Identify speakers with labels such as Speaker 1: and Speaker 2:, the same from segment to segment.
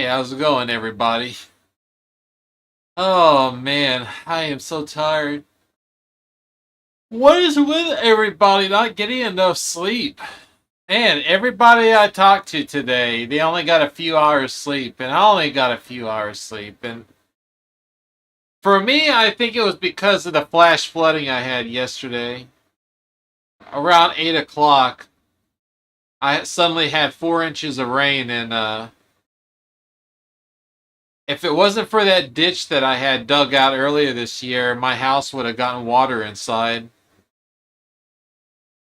Speaker 1: How's it going, everybody? Oh man, I am so tired. What is with everybody not getting enough sleep? Man, everybody I talked to today, they only got a few hours sleep, and I only got a few hours sleep. And for me, I think it was because of the flash flooding I had yesterday. Around 8 o'clock, I suddenly had 4 inches of rain, and if it wasn't for that ditch that I had dug out earlier this year, my house would have gotten water inside.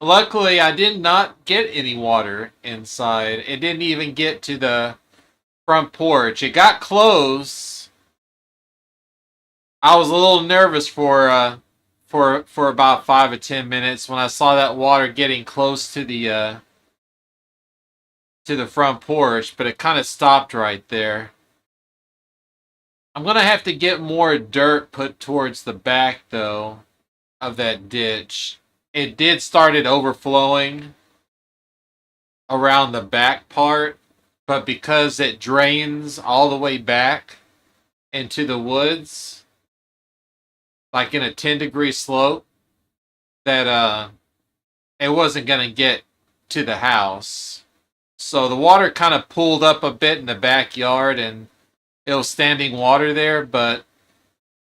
Speaker 1: Luckily, I did not get any water inside. It didn't even get to the front porch. It got close. I was a little nervous for about 5 or 10 minutes when I saw that water getting close to the front porch, but it kind of stopped right there. I'm gonna have to get more dirt put towards the back though of that ditch. It did start it overflowing around the back part, but because it drains all the way back into the woods, like in a 10-degree slope, that it wasn't gonna get to the house. So the water kind of pooled up a bit in the backyard and it was standing water there, but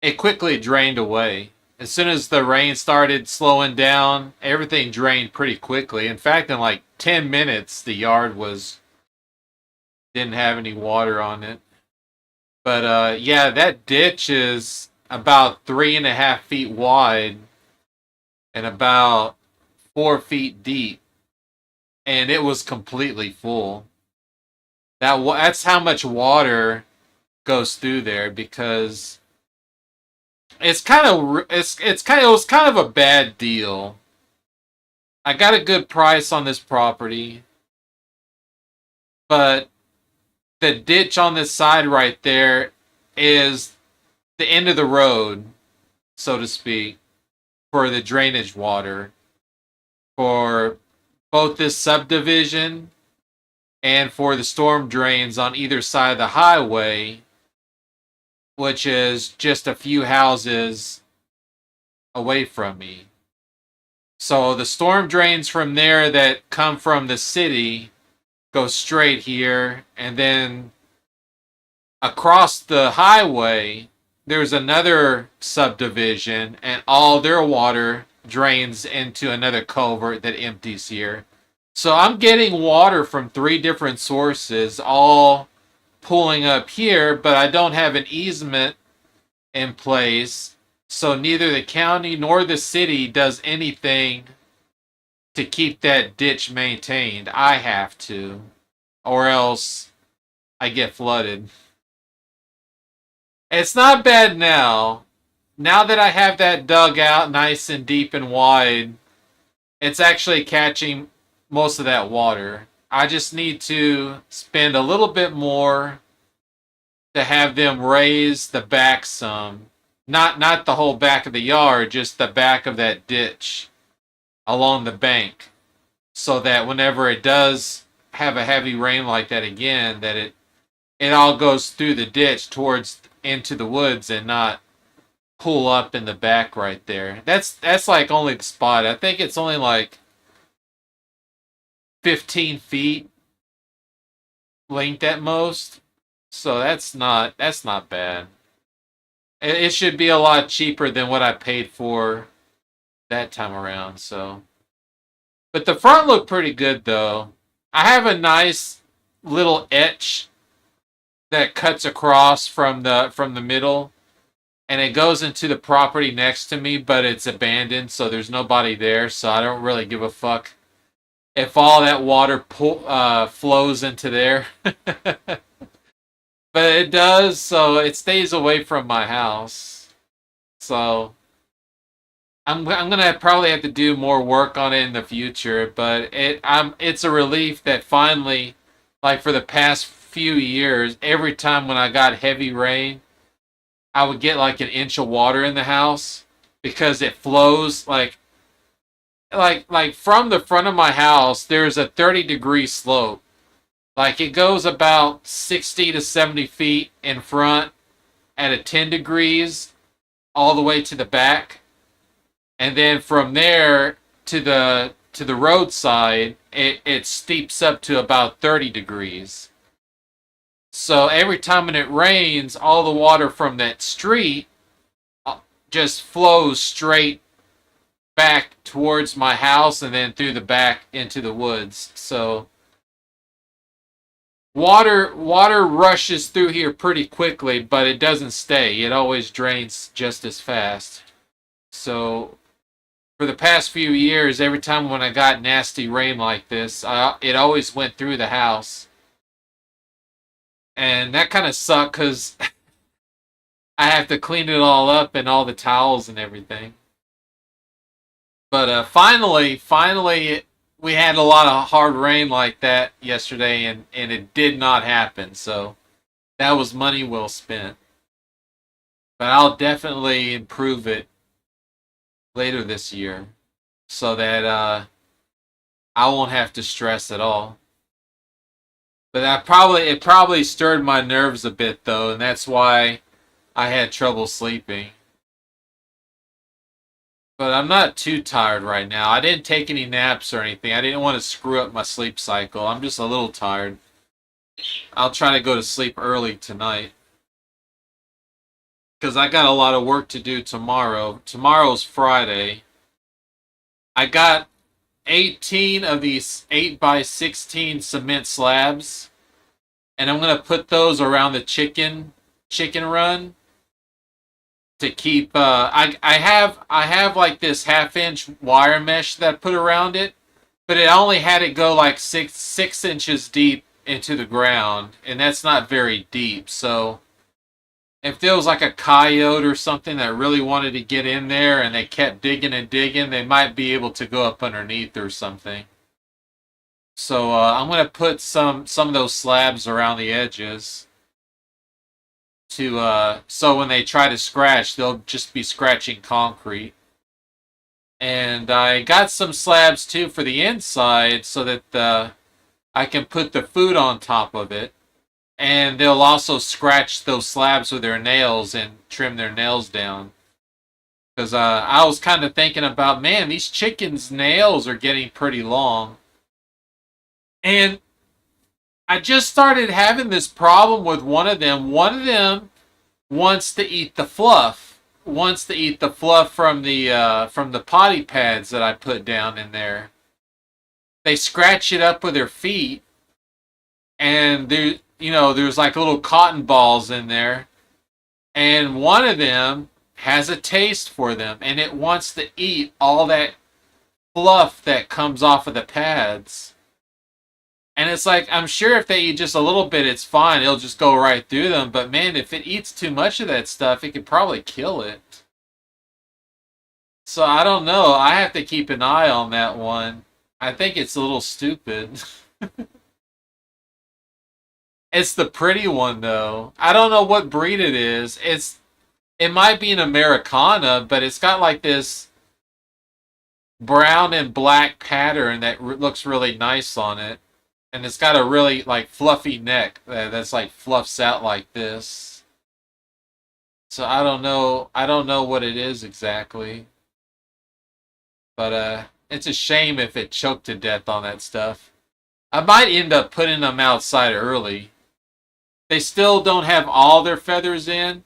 Speaker 1: it quickly drained away. As soon as the rain started slowing down, everything drained pretty quickly. In fact, in like 10 minutes, the yard didn't have any water on it. But yeah, that ditch is about 3.5 feet wide and about 4 feet deep, and it was completely full. That's how much water goes through there because it was kind of a bad deal. I got a good price on this property, but the ditch on this side right there is the end of the road, so to speak, for the drainage water for both this subdivision and for the storm drains on either side of the highway, which is just a few houses away from me. So the storm drains from there that come from the city go straight here, and then across the highway, there's another subdivision, and all their water drains into another culvert that empties here. So I'm getting water from 3 different sources, all pulling up here, but I don't have an easement in place, so neither the county nor the city does anything to keep that ditch maintained. I have to, or else I get flooded. It's not bad now. Now that I have that dug out nice and deep and wide, it's actually catching most of that water. I just need to spend a little bit more to have them raise the back some. Not the whole back of the yard, just the back of that ditch along the bank. So that whenever it does have a heavy rain like that again, that it all goes through the ditch towards into the woods and not pull up in the back right there. That's like only the spot. I think it's only like 15 feet length at most. So that's not bad. It should be a lot cheaper than what I paid for that time around. So, but the front looked pretty good though. I have a nice little etch that cuts across from the middle, and it goes into the property next to me, but it's abandoned, so there's nobody there. So I don't really give a fuck if all that water flows into there. But it does, so it stays away from my house. So I'm gonna probably have to do more work on it in the future. But it's a relief that finally, like for the past few years, every time when I got heavy rain, I would get like an inch of water in the house because it flows like from the front of my house. There's a 30-degree slope Like it goes about 60 to 70 feet in front at a 10 degrees all the way to the back. And then from there to the roadside, it steeps up to about 30 degrees. So every time when it rains, all the water from that street just flows straight back towards my house and then through the back into the woods. So water rushes through here pretty quickly, but it doesn't stay. It always drains just as fast. So for the past few years, every time when I got nasty rain like this, it always went through the house. And that kind of sucked because I have to clean it all up and all the towels and everything. But finally, we had a lot of hard rain like that yesterday, and it did not happen. So that was money well spent. But I'll definitely improve it later this year so that I won't have to stress at all. But it probably stirred my nerves a bit though, and that's why I had trouble sleeping. But I'm not too tired right now. I didn't take any naps or anything. I didn't want to screw up my sleep cycle. I'm just a little tired. I'll try to go to sleep early tonight. Because I got a lot of work to do tomorrow. Tomorrow's Friday. I got 18 of these 8 by 16 cement slabs. And I'm going to put those around the chicken run to keep I have like this 1/2 inch wire mesh that I put around it, but it only had it go like six inches deep into the ground, and that's not very deep. So if there was like a coyote or something that really wanted to get in there and they kept digging and digging, they might be able to go up underneath or something. So I'm gonna put some of those slabs around the edges to so when they try to scratch, they'll just be scratching concrete. And I got some slabs too for the inside so that I can put the food on top of it. And they'll also scratch those slabs with their nails and trim their nails down. Because I was kind of thinking about, man, these chickens' nails are getting pretty long. And I just started having this problem with one of them. One of them wants to eat the fluff. Wants to eat the fluff from the potty pads that I put down in there. They scratch it up with their feet, and there's like little cotton balls in there. And one of them has a taste for them, and it wants to eat all that fluff that comes off of the pads. And it's like, I'm sure if they eat just a little bit, it's fine. It'll just go right through them. But man, if it eats too much of that stuff, it could probably kill it. So I don't know. I have to keep an eye on that one. I think it's a little stupid. It's the pretty one though. I don't know what breed it is. It might be an Americana, but it's got like this brown and black pattern that looks really nice on it. And it's got a really like fluffy neck that's like fluffs out like this. So I don't know. I don't know what it is exactly. But it's a shame if it choked to death on that stuff. I might end up putting them outside early. They still don't have all their feathers in,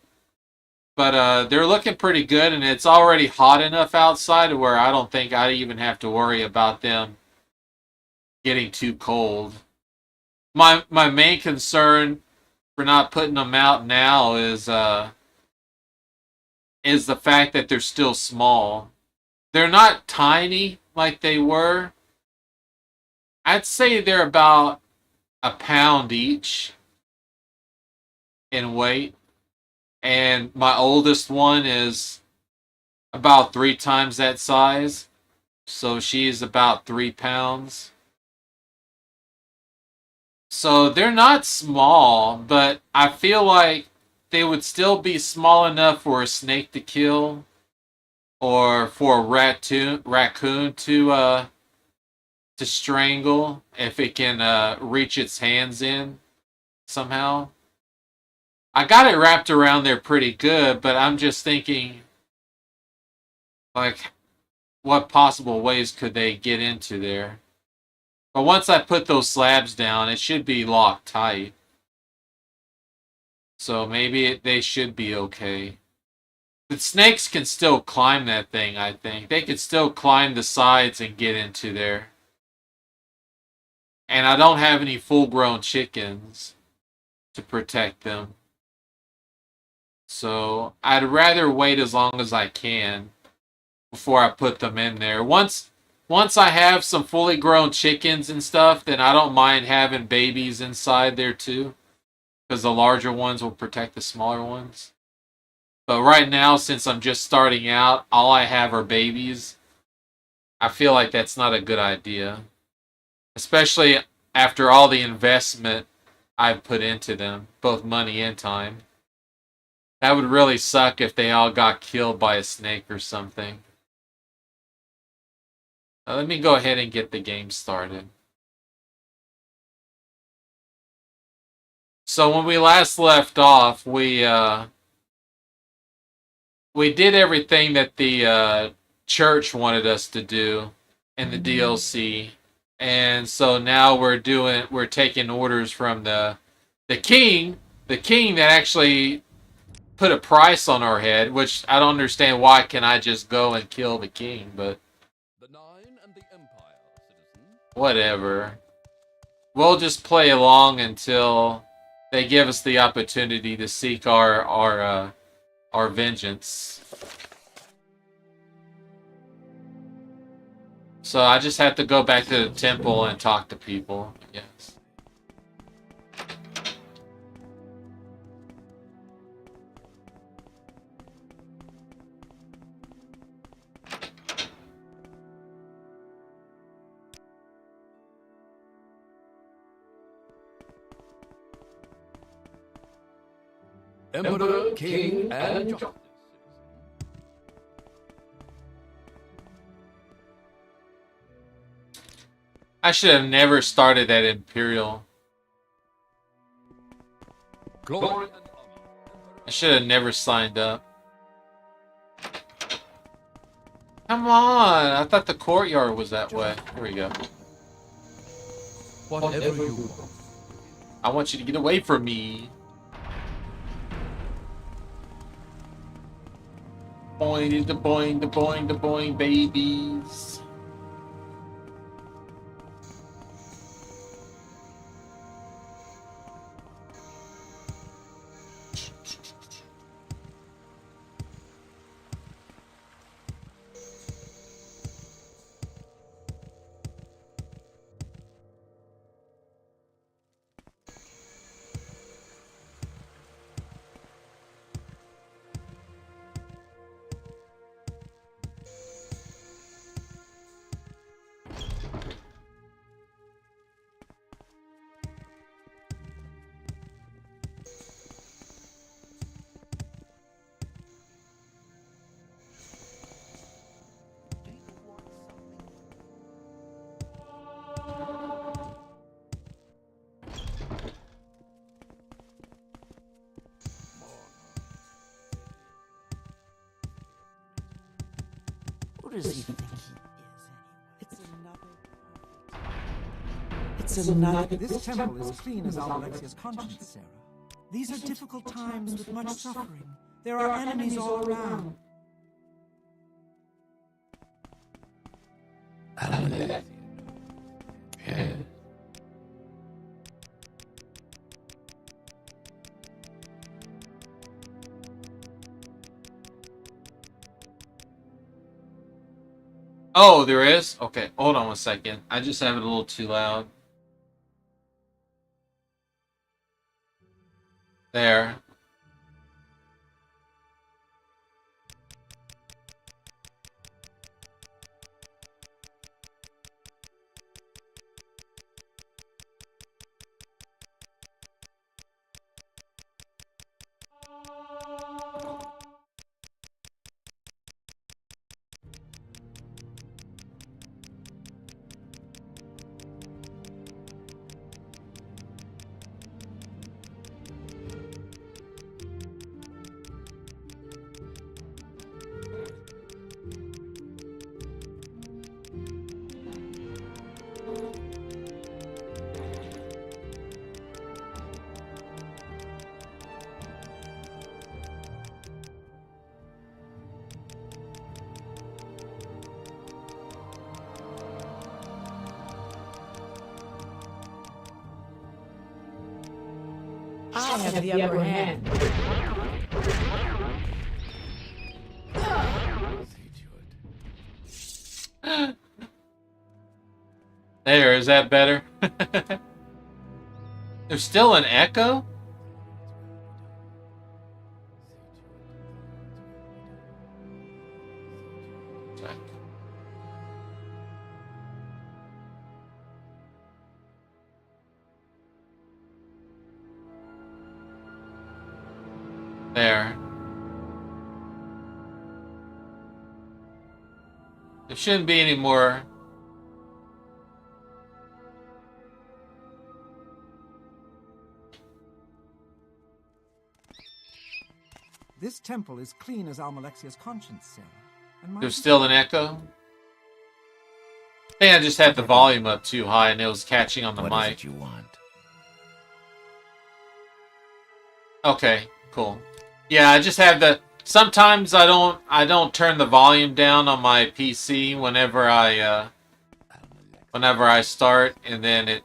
Speaker 1: but they're looking pretty good, and it's already hot enough outside where I don't think I'd even have to worry about them getting too cold. My main concern for not putting them out now is the fact that they're still small. They're not tiny like they were. I'd say they're about a pound each in weight. And my oldest one is about 3 times that size. So she's about 3 pounds. So they're not small, but I feel like they would still be small enough for a snake to kill or for a raccoon to strangle if it can reach its hands in somehow. I got it wrapped around there pretty good, but I'm just thinking, like, what possible ways could they get into there? But once I put those slabs down, it should be locked tight. So maybe they should be okay. The snakes can still climb that thing, I think. They could still climb the sides and get into there. And I don't have any full-grown chickens to protect them. So I'd rather wait as long as I can before I put them in there. Once I have some fully grown chickens and stuff, then I don't mind having babies inside there too. Because the larger ones will protect the smaller ones. But right now, since I'm just starting out, all I have are babies. I feel like that's not a good idea. Especially after all the investment I've put into them, both money and time. That would really suck if they all got killed by a snake or something. Now, let me go ahead and get the game started. So when we last left off, we did everything that the church wanted us to do in the DLC, and so now we're taking orders from the king that actually put a price on our head, which I don't understand. Why can I just go and kill the king? But
Speaker 2: the Nine and the Empire, citizen.
Speaker 1: Whatever. We'll just play along until they give us the opportunity to seek our vengeance. So I just have to go back to the temple and talk to people, I guess.
Speaker 2: Emperor, King, and Justice.
Speaker 1: I should have never started that Imperial.
Speaker 2: Glory and honor.
Speaker 1: I should have never signed up. Come on! I thought the courtyard was that way. Here we go.
Speaker 2: Whatever you want.
Speaker 1: I want you to get away from me. Boing, the boing, the boing, the boing, babies.
Speaker 3: What does he think he is, anyway? It's another...
Speaker 4: This temple is clean as Alexia's conscience, Sarah. These are difficult times with much suffering. There are enemies all around.
Speaker 1: Oh, there is? Okay, hold on one second. I just have it a little too loud. There.
Speaker 5: have the upper hand.
Speaker 1: There, is that better? There's still an echo? There. There shouldn't be any more.
Speaker 4: This temple is clean as Almalexia's conscience, Sarah. And my
Speaker 1: There's still an echo? I think I just had the volume up too high and it was catching on the
Speaker 6: What
Speaker 1: mic.
Speaker 6: is it you want?
Speaker 1: Okay, cool. Yeah, I just have the. Sometimes I don't turn the volume down on my PC whenever I start, and then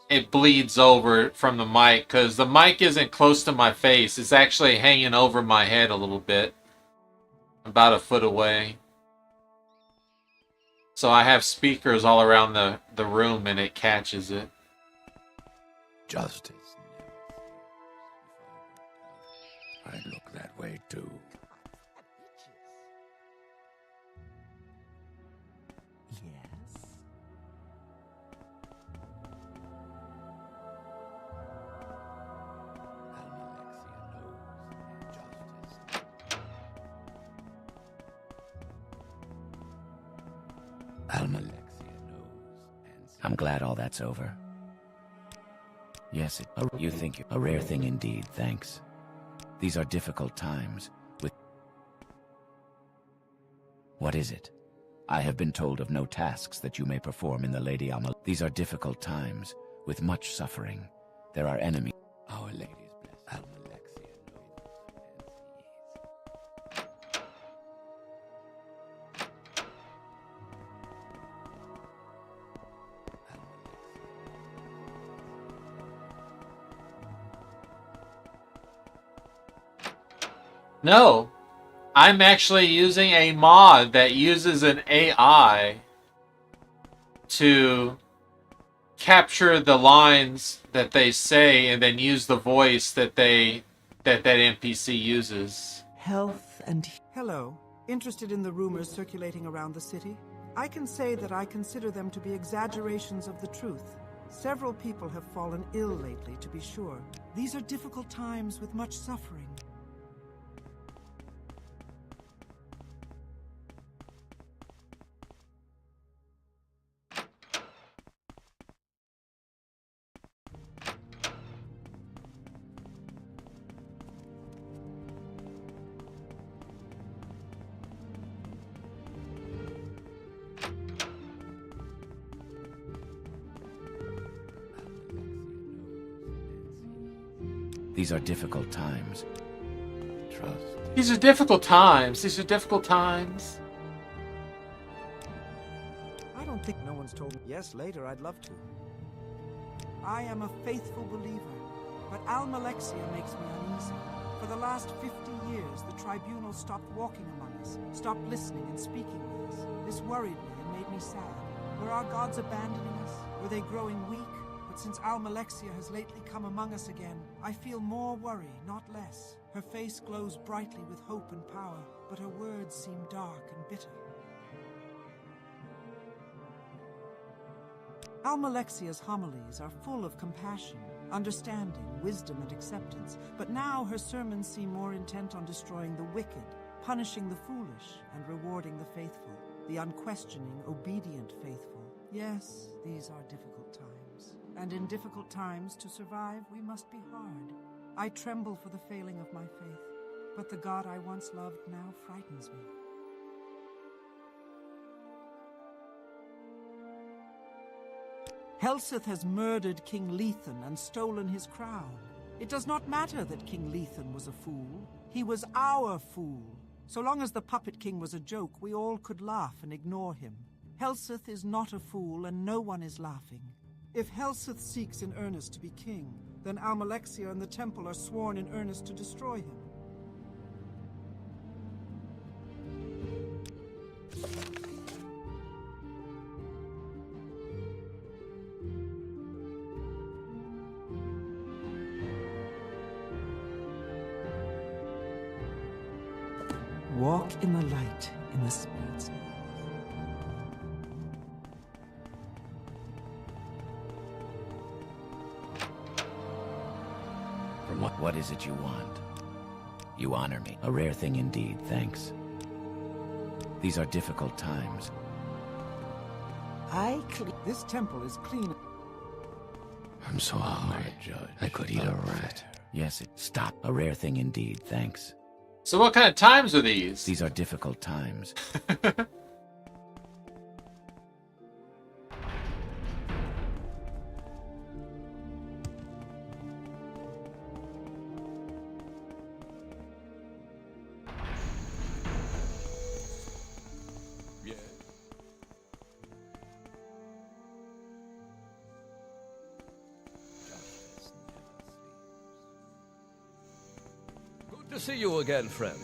Speaker 1: it bleeds over from the mic because the mic isn't close to my face. It's actually hanging over my head a little bit, about a foot away. So I have speakers all around the room, and it catches it.
Speaker 6: Justice. I look that way too.
Speaker 3: Yes.
Speaker 6: Almalexia knows. I'm glad all that's over. Yes, you think a rare thing indeed, thanks. These are difficult times. What is it? I have been told of no tasks that you may perform in the Lady Alma. These are difficult times, with much suffering. There are enemies. Our Lady's blessed. Almalexia
Speaker 1: No, I'm actually using a mod that uses an AI to capture the lines that they say and then use the voice that that NPC uses.
Speaker 3: Health and
Speaker 4: Hello. Interested in the rumors circulating around the city? I can say that I consider them to be exaggerations of the truth. Several people have fallen ill lately, to be sure. These are difficult times with much suffering.
Speaker 6: These are difficult times. Trust.
Speaker 1: These are difficult times. These are difficult times.
Speaker 4: I don't think no one's told me. Yes, later, I'd love to. I am a faithful believer, but Almalexia makes me uneasy. For the last 50 years, the tribunal stopped walking among us, stopped listening and speaking with us. This worried me and made me sad. Were our gods abandoning us? Were they growing weak? But since Almalexia has lately come among us again, I feel more worry, not less. Her face glows brightly with hope and power, but her words seem dark and bitter. Almalexia's homilies are full of compassion, understanding, wisdom, and acceptance, but now her sermons seem more intent on destroying the wicked, punishing the foolish, and rewarding the faithful, the unquestioning, obedient faithful. Yes, these are difficult times. And in difficult times, to survive, we must be hard. I tremble for the failing of my faith, but the God I once loved now frightens me. Helseth has murdered King Lethan and stolen his crown. It does not matter that King Lethan was a fool. He was our fool. So long as the Puppet King was a joke, we all could laugh and ignore him. Helseth is not a fool, and no one is laughing. If Helseth seeks in earnest to be king, then Almalexia and the temple are sworn in earnest to destroy him.
Speaker 3: Walk in the light in the spirits.
Speaker 6: From what is it you want? You honor me. A rare thing indeed, thanks. These are difficult times.
Speaker 4: This temple is clean.
Speaker 6: I'm so hungry. I could eat a rat. Yes, stop. A rare thing indeed, thanks.
Speaker 1: So what kind of times are these?
Speaker 6: These are difficult times.
Speaker 2: Yeah. Good to see you again, friend.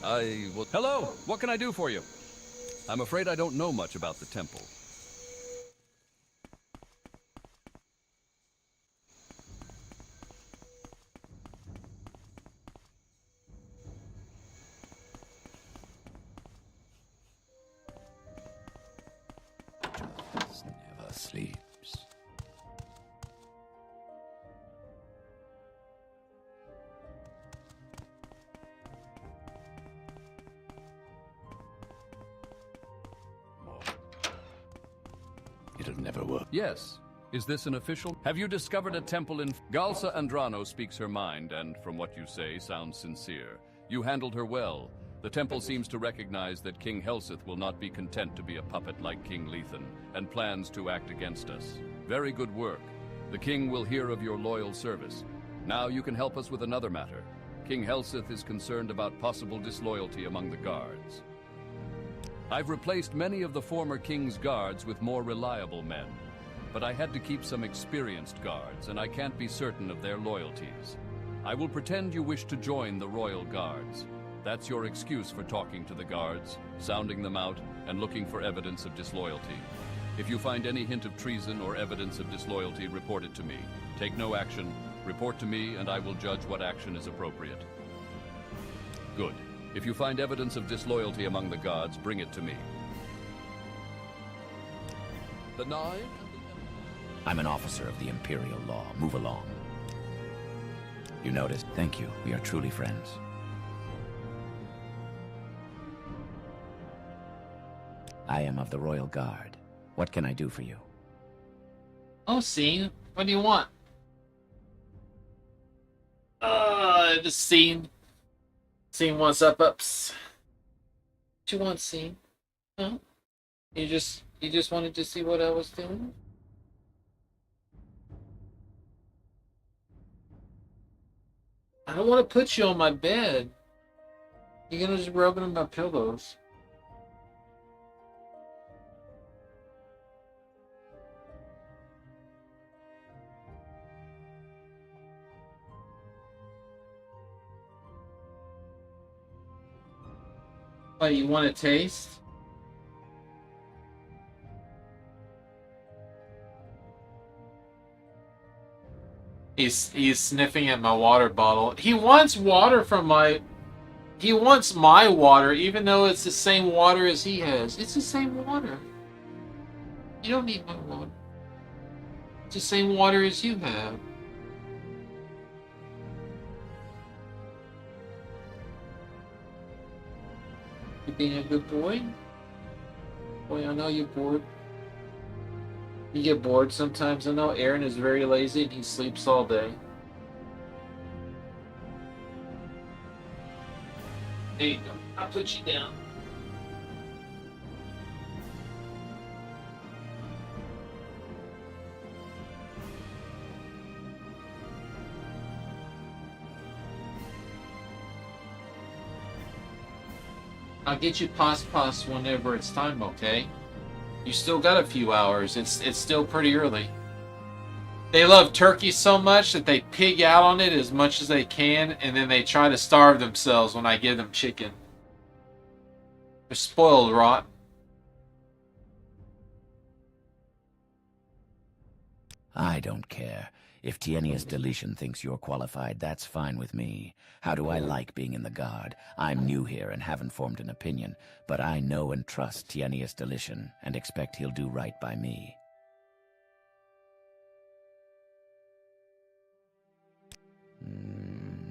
Speaker 2: Hello! What can I do for you? I'm afraid I don't know much about the temple.
Speaker 6: Justice never sleeps. It'll never work.
Speaker 2: Yes. Is this an official? Have you discovered a temple in... Galsa Andrano speaks her mind, and from what you say, sounds sincere. You handled her well. The temple seems to recognize that King Helseth will not be content to be a puppet like King Lethan, and plans to act against us. Very good work. The king will hear of your loyal service. Now you can help us with another matter. King Helseth is concerned about possible disloyalty among the guards. I've replaced many of the former king's guards with more reliable men, but I had to keep some experienced guards, and I can't be certain of their loyalties. I will pretend you wish to join the royal guards. That's your excuse for talking to the guards, sounding them out, and looking for evidence of disloyalty. If you find any hint of treason or evidence of disloyalty, report it to me. Take no action. Report to me, and I will judge what action is appropriate. Good. If you find evidence of disloyalty among the gods, bring it to me. The Nine?
Speaker 6: I'm an officer of the Imperial Law. Move along. You noticed? Thank you. We are truly friends. I am of the Royal Guard. What can I do for you?
Speaker 1: Oh, scene. What do you want? The scene. Scene wants up-ups. What you want, scene? Huh? You just wanted to see what I was doing? I don't want to put you on my bed. You're gonna just rub it on my pillows. Oh, you want a taste? He's sniffing at my water bottle. He wants water from my... He wants my water, even though it's the same water as he has. It's the same water. You don't need my water. It's the same water as you have. You being a good boy? Boy, I know you're bored. You get bored sometimes. I know Aaron is very lazy and he sleeps all day. There you go. I'll put you down. I'll get you pos whenever it's time, okay? You still got a few hours. It's still pretty early. They love turkey so much that they pig out on it as much as they can, and then they try to starve themselves when I give them chicken. They're spoiled rotten.
Speaker 6: I don't care. If Tienius Deletion thinks you're qualified, that's fine with me. How do I like being in the Guard? I'm new here and haven't formed an opinion, but I know and trust Tienius Deletion and expect he'll do right by me.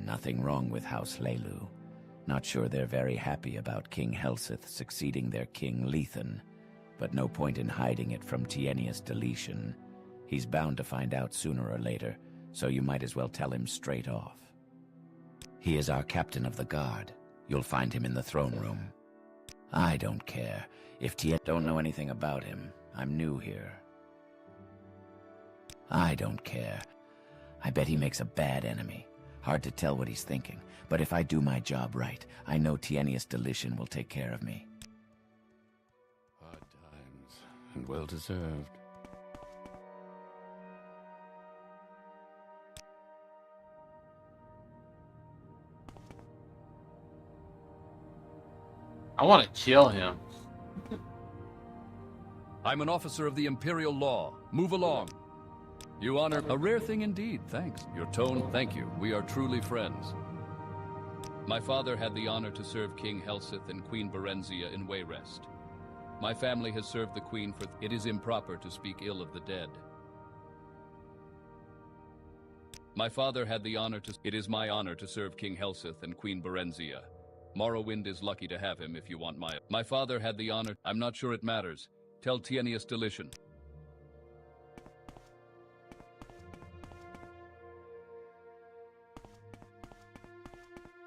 Speaker 6: Nothing wrong with House Leilu. Not sure they're very happy about King Helseth succeeding their King Lethan, but no point in hiding it from Tienius Deletion. He's bound to find out sooner or later, so you might as well tell him straight off. He is our captain of the Guard. You'll find him in the throne room. I don't care. If don't know anything about him, I'm new here. I don't care. I bet he makes a bad enemy. Hard to tell what he's thinking, but if I do my job right, I know Tienius Deletion will take care of me.
Speaker 2: Hard times, and well deserved.
Speaker 1: I want to kill him.
Speaker 2: I'm an officer of the Imperial Law. Move along. You honor a rare thing indeed, thanks. Your tone, thank you. We are truly friends. My father had the honor to serve King Helseth and Queen Berenzia in Wayrest. My family has served the Queen for... It is improper to speak ill of the dead. My father had the honor to... It is my honor to serve King Helseth and Queen Berenzia. Morrowind is lucky to have him if you want my... My father had the honor... I'm not sure it matters. Tell Tienius Deletion.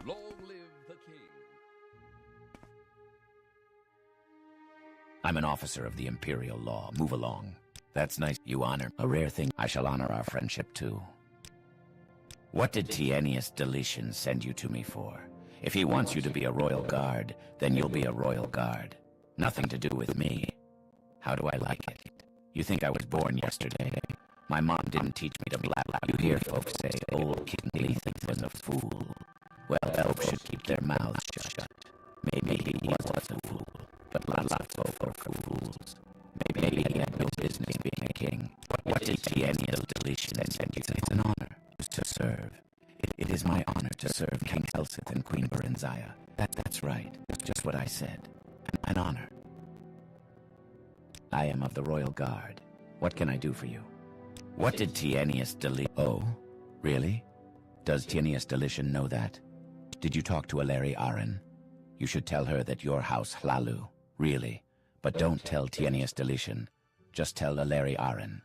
Speaker 2: Long live the king.
Speaker 6: I'm an officer of the Imperial Law. Move along. That's nice. You honor a rare thing. I shall honor our friendship too. What did Tienius Deletion send you to me for? If he wants you to be a royal guard, then you'll be a royal guard. Nothing to do with me. How do I like it? You think I was born yesterday? My mom didn't teach me to blab. You hear folks say old King Lethan was a fool. Well, elves should keep their mouths shut. Maybe he was a fool, but lots of folk are fools. Maybe he had no business being a king. What did Tienius Deletion send you? It's an honor to serve. It is my honor to serve King Helseth and Queen Berenzia. That's right. Just what I said. An honor. I am of the Royal Guard. What can I do for you? What did Tienius Deletion... Oh, really? Does Tienius Deletion know that? Did you talk to Aleri Aren? You should tell her that your house Hlalu. Really. But don't tell Tienius Deletion. Just tell Aleri Aren.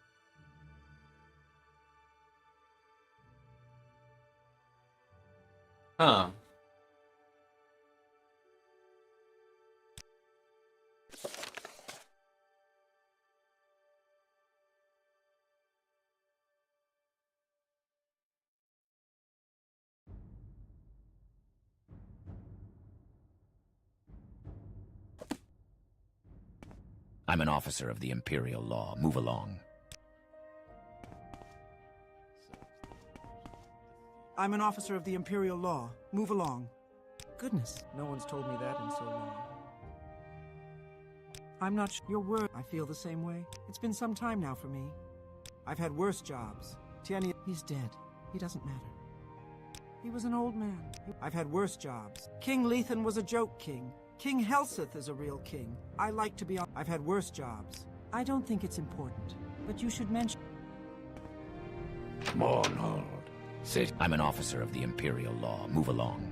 Speaker 1: Huh.
Speaker 6: I'm an officer of the Imperial Law. Move along.
Speaker 4: I'm an officer of the Imperial Law. Move along. Goodness, no one's told me that in so long. I'm not sure. Your word. I feel the same way. It's been some time now for me. I've had worse jobs. Tienius, he's dead. He doesn't matter. He was an old man. I've had worse jobs. King Lethan was a joke king. King Helseth is a real king. I like to be on... I've had worse jobs. I don't think it's important, but you should mention...
Speaker 6: Monhold. Sit. I'm an officer of the Imperial Law. Move along.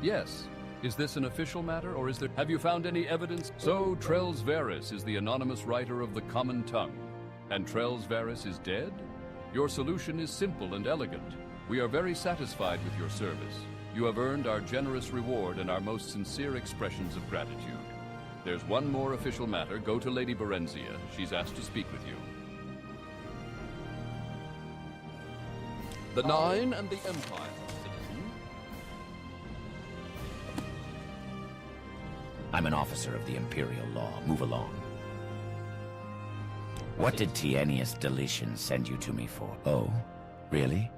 Speaker 2: Yes. Is this an official matter, or is there... Have you found any evidence? So, Trels Varys is the anonymous writer of the Common Tongue. And Trels Varys is dead? Your solution is simple and elegant. We are very satisfied with your service. You have earned our generous reward and our most sincere expressions of gratitude. There's one more official matter. Go to Lady Berenzia. She's asked to speak with you. The Nine and the Empire, citizen.
Speaker 6: I'm an officer of the Imperial Law. Move along. What did Tienius Delition send you to me for? Oh, really?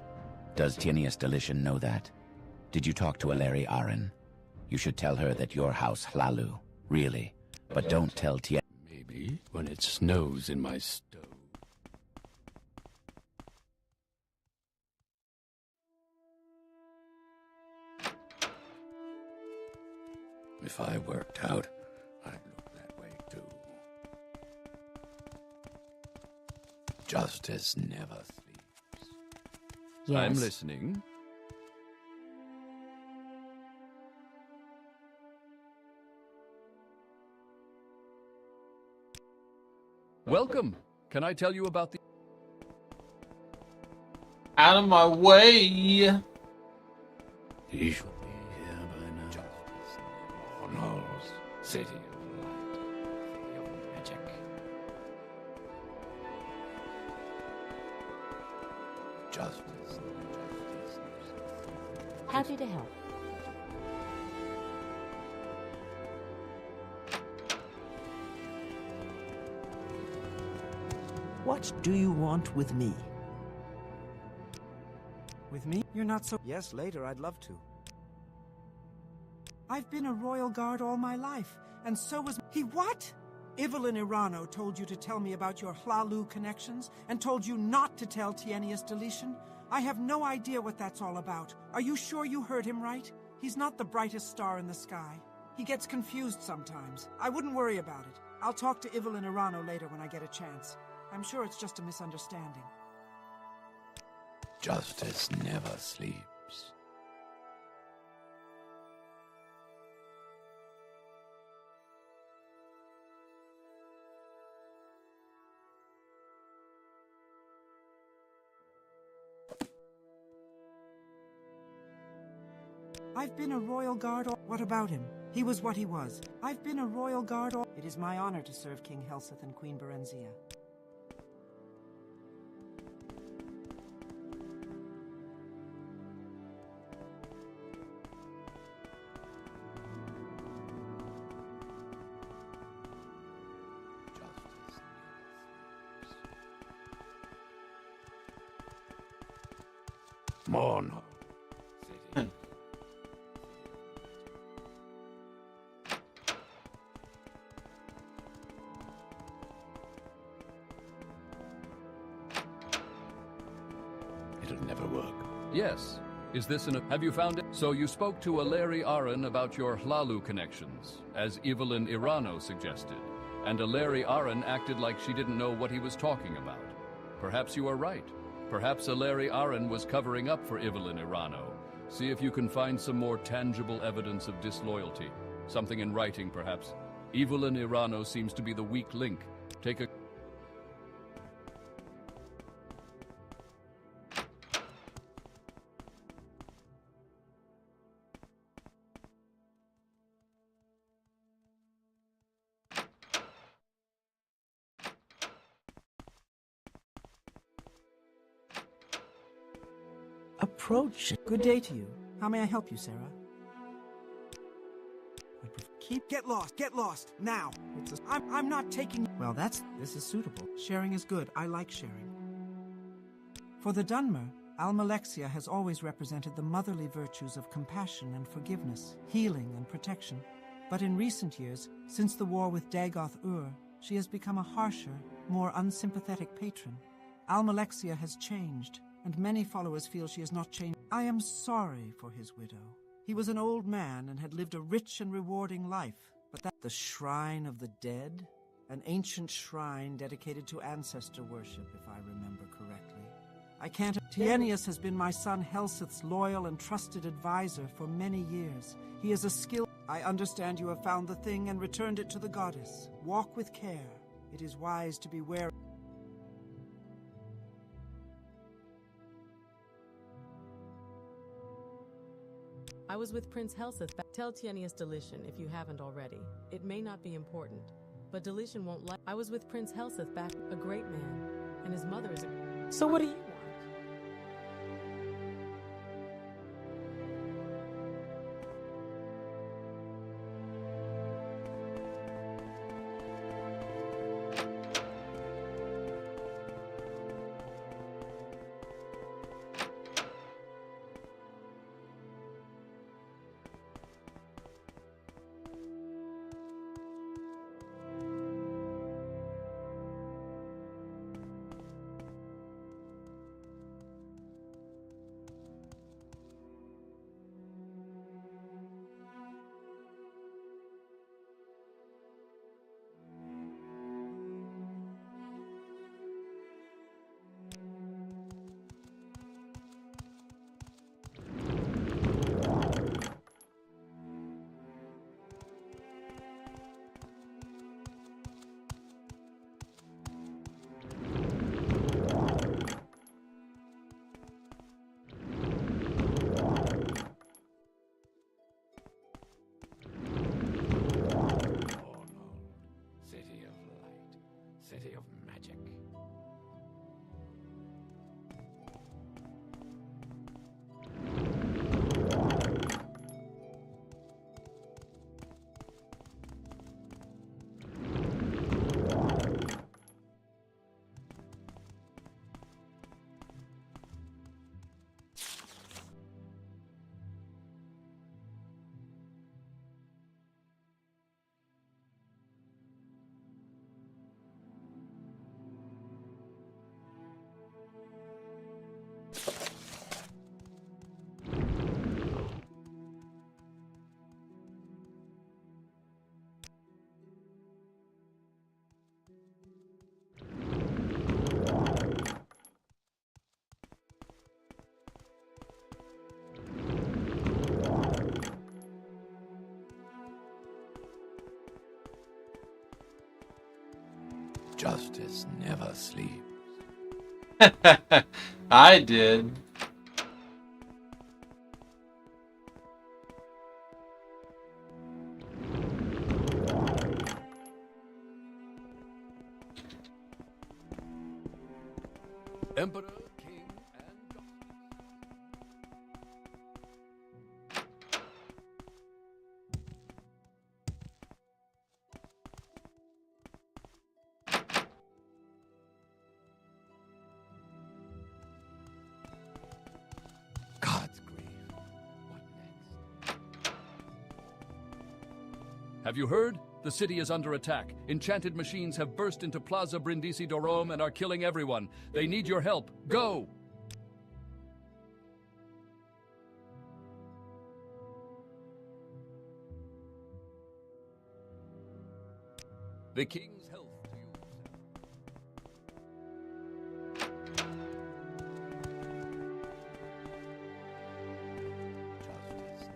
Speaker 6: Does Tienius Delition know that? Did you talk to Aleri Aren? You should tell her that your house Hlalu. Really. But don't tell Tien...
Speaker 5: Maybe when it snows in my stove. If I worked out, I'd look that way too. Justice never sleeps.
Speaker 3: Yes.
Speaker 2: I'm listening. Welcome. Can I tell you about the...
Speaker 1: Out of my way!
Speaker 5: He should be here by now. Justice never knows. City of light, city of magic. Justice.
Speaker 7: Happy to help.
Speaker 3: What do you want with me?
Speaker 4: With me? You're not so... Yes, later, I'd love to. I've been a royal guard all my life, and so was... He what? Evelyn Irano told you to tell me about your Hlalu connections, and told you not to tell Tienius Delition? I have no idea what that's all about. Are you sure you heard him right? He's not the brightest star in the sky. He gets confused sometimes. I wouldn't worry about it. I'll talk to Evelyn Irano later when I get a chance. I'm sure it's just a misunderstanding.
Speaker 5: Justice never sleeps.
Speaker 4: I've been a royal guard all... What about him? He was what he was. I've been a royal guard all... It is my honor to serve King Helseth and Queen Berenzia.
Speaker 5: Mon. It'll never work.
Speaker 2: Yes. Is this an... Have you found it? So you spoke to Aleri Aren about your Hlalu connections, as Evelyn Irano suggested. And Aleri Aren acted like she didn't know what he was talking about. Perhaps you are right. Perhaps Aleri Aren was covering up for Evelyn Irano. See if you can find some more tangible evidence of disloyalty. Something in writing, perhaps. Evelyn Irano seems to be the weak link. Take a...
Speaker 3: Approach.
Speaker 4: Good day to you. How may I help you, Sarah? Get lost, now! I'm not taking... Well, this is suitable. Sharing is good. I like sharing. For the Dunmer, Almalexia has always represented the motherly virtues of compassion and forgiveness, healing and protection. But in recent years, since the war with Dagoth-Ur, she has become a harsher, more unsympathetic patron. Almalexia has changed, and many followers feel she has not changed. I am sorry for his widow. He was an old man and had lived a rich and rewarding life. But that the Shrine of the Dead? An ancient shrine dedicated to ancestor worship, if I remember correctly. I can't... Tienius has been my son Helseth's loyal and trusted advisor for many years. He is a skilled... I understand you have found the thing and returned it to the goddess. Walk with care. It is wise to be wary.
Speaker 7: I was with Prince Helseth. Tell Tienius Delition if you haven't already. It may not be important, but Delition won't like... I was with Prince Helseth back, a great man, and his mother is a... So what do you want?
Speaker 5: Justice never sleeps.
Speaker 1: I did.
Speaker 2: Emperor, King, and Justice.
Speaker 5: God's grief. What next?
Speaker 2: Have you heard? The city is under attack. Enchanted machines have burst into Plaza Brindisi Dorom and are killing everyone. They need your help. Go! The king's health to you, sir.
Speaker 5: Justice.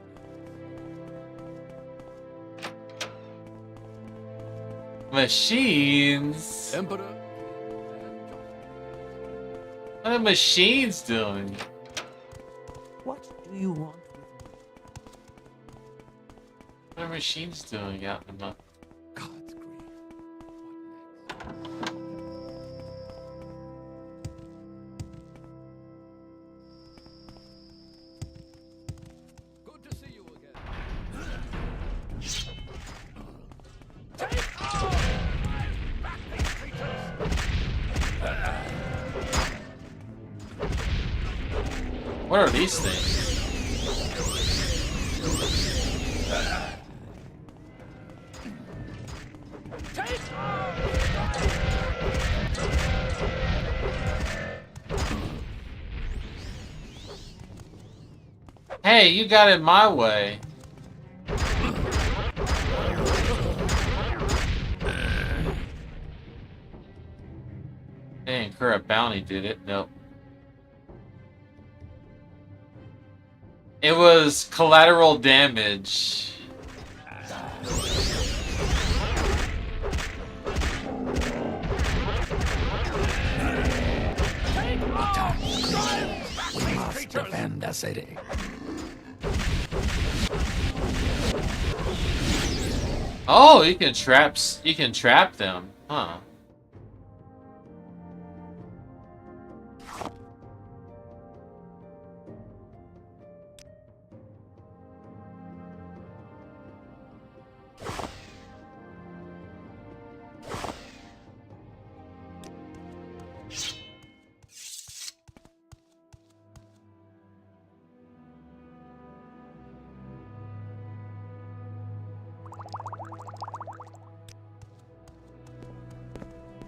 Speaker 1: Machines?
Speaker 2: Emperor, King, and Justice.
Speaker 1: What are machines doing?
Speaker 3: What do you want with me?
Speaker 1: What are machines doing out in the...
Speaker 5: God's grief. What next?
Speaker 2: Good to see you again.
Speaker 1: What are these things? Hey, you got in my way. They incur a bounty, did it? Nope. It was collateral damage.
Speaker 5: We must defend the city.
Speaker 1: Oh, you can trap them, huh?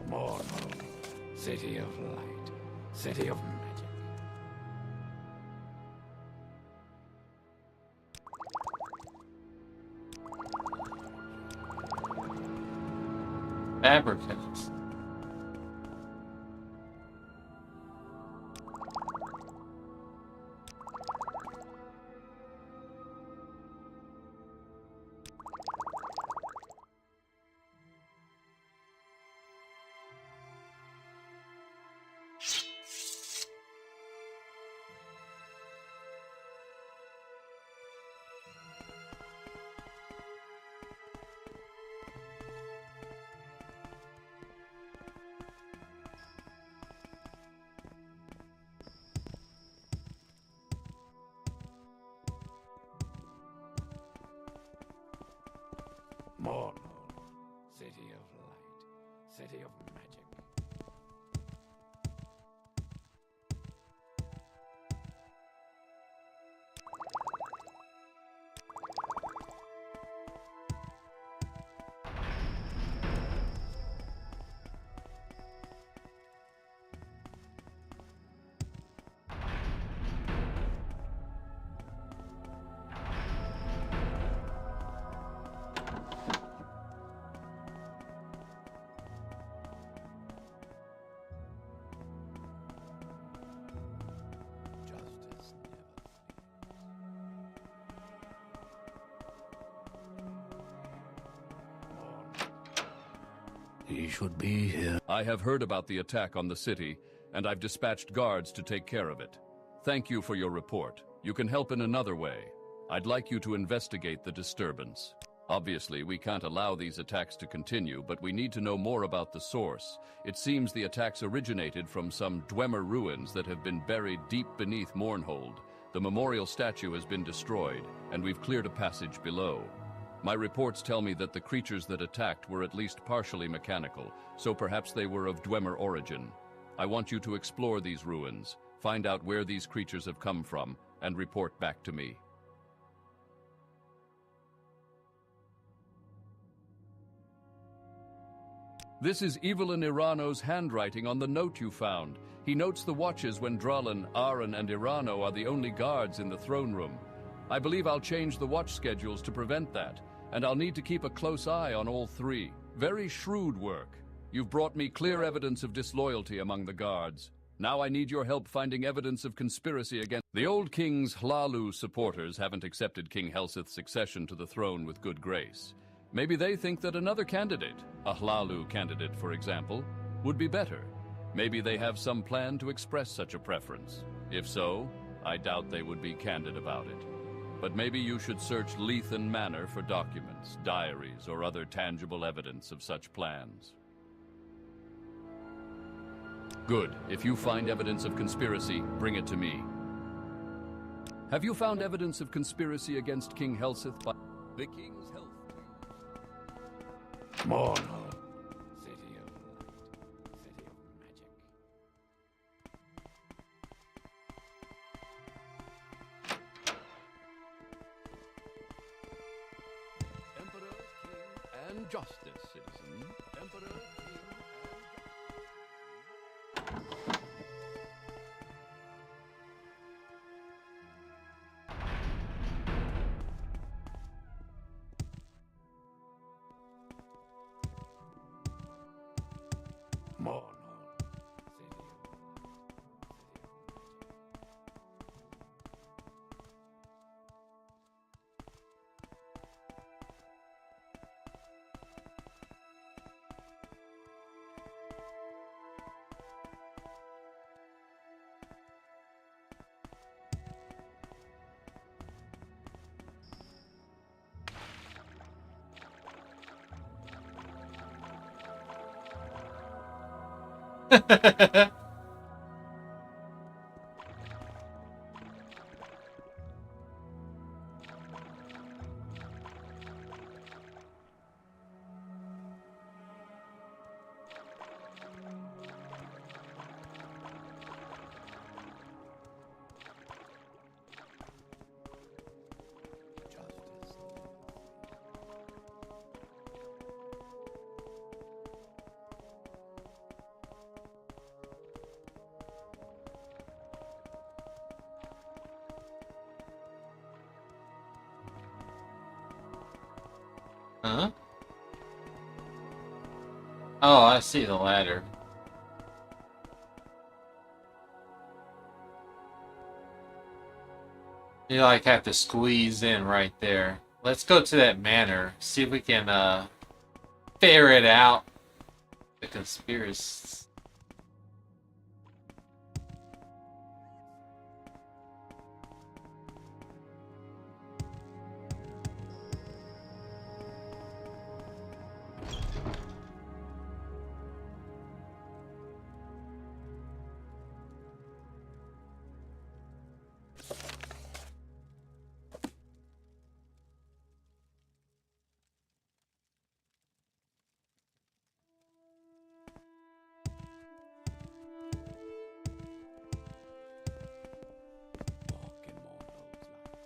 Speaker 5: Morrowind, city of light, city of magic.
Speaker 1: Fabricants.
Speaker 5: Morrowind, city of light, city of magic. He should be here.
Speaker 2: I have heard about the attack on the city, and I've dispatched guards to take care of it. Thank you for your report. You can help in another way. I'd like you to investigate the disturbance. Obviously, we can't allow these attacks to continue, but we need to know more about the source. It seems the attacks originated from some Dwemer ruins that have been buried deep beneath Mournhold. The memorial statue has been destroyed, and we've cleared a passage below. My reports tell me that the creatures that attacked were at least partially mechanical, so perhaps they were of Dwemer origin. I want you to explore these ruins, find out where these creatures have come from, and report back to me. This is Evelyn Irano's handwriting on the note you found. He notes the watches when Dralin, Aaron, and Irano are the only guards in the throne room. I believe I'll change the watch schedules to prevent that, and I'll need to keep a close eye on all three. Very shrewd work. You've brought me clear evidence of disloyalty among the guards. Now I need your help finding evidence of conspiracy against... The old king's Hlalu supporters haven't accepted King Helsith's succession to the throne with good grace. Maybe they think that another candidate, a Hlalu candidate for example, would be better. Maybe they have some plan to express such a preference. If so, I doubt they would be candid about it. But maybe you should search Lethan Manor for documents, diaries, or other tangible evidence of such plans. Good. If you find evidence of conspiracy, bring it to me. Have you found evidence of conspiracy against King Helsith by the King's health?
Speaker 5: Mournhold, city of light, city of magic.
Speaker 2: Emperor, King, and Justice, citizen. Emperor, King, and Justice.
Speaker 5: Mournhold, city of light, city of magic. Justice.
Speaker 1: Huh? Oh, I see the ladder. You like have to squeeze in right there. Let's go to that manor. See if we can ferret out the conspiracy.
Speaker 5: Walk in Mournhold's light.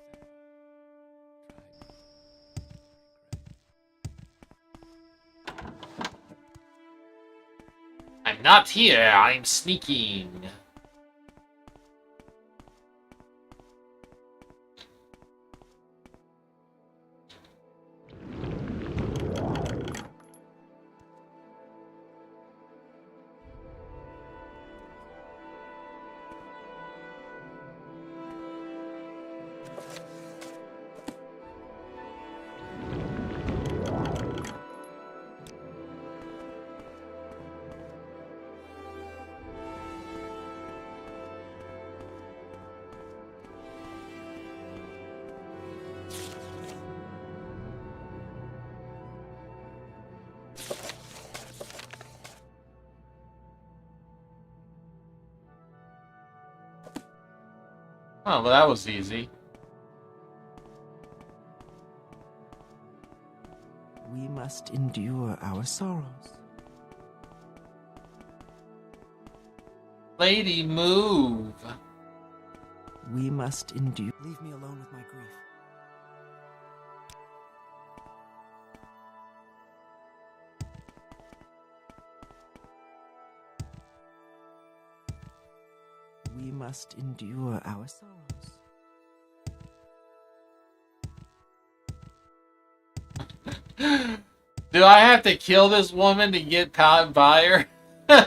Speaker 1: I'm not here, I'm sneaking. Oh, well, that was easy.
Speaker 3: We must endure our sorrows.
Speaker 1: Lady, move.
Speaker 3: We must endure.
Speaker 4: Leave me alone with my grief.
Speaker 3: We must endure our sorrows.
Speaker 1: Do I have to kill this woman to get by her?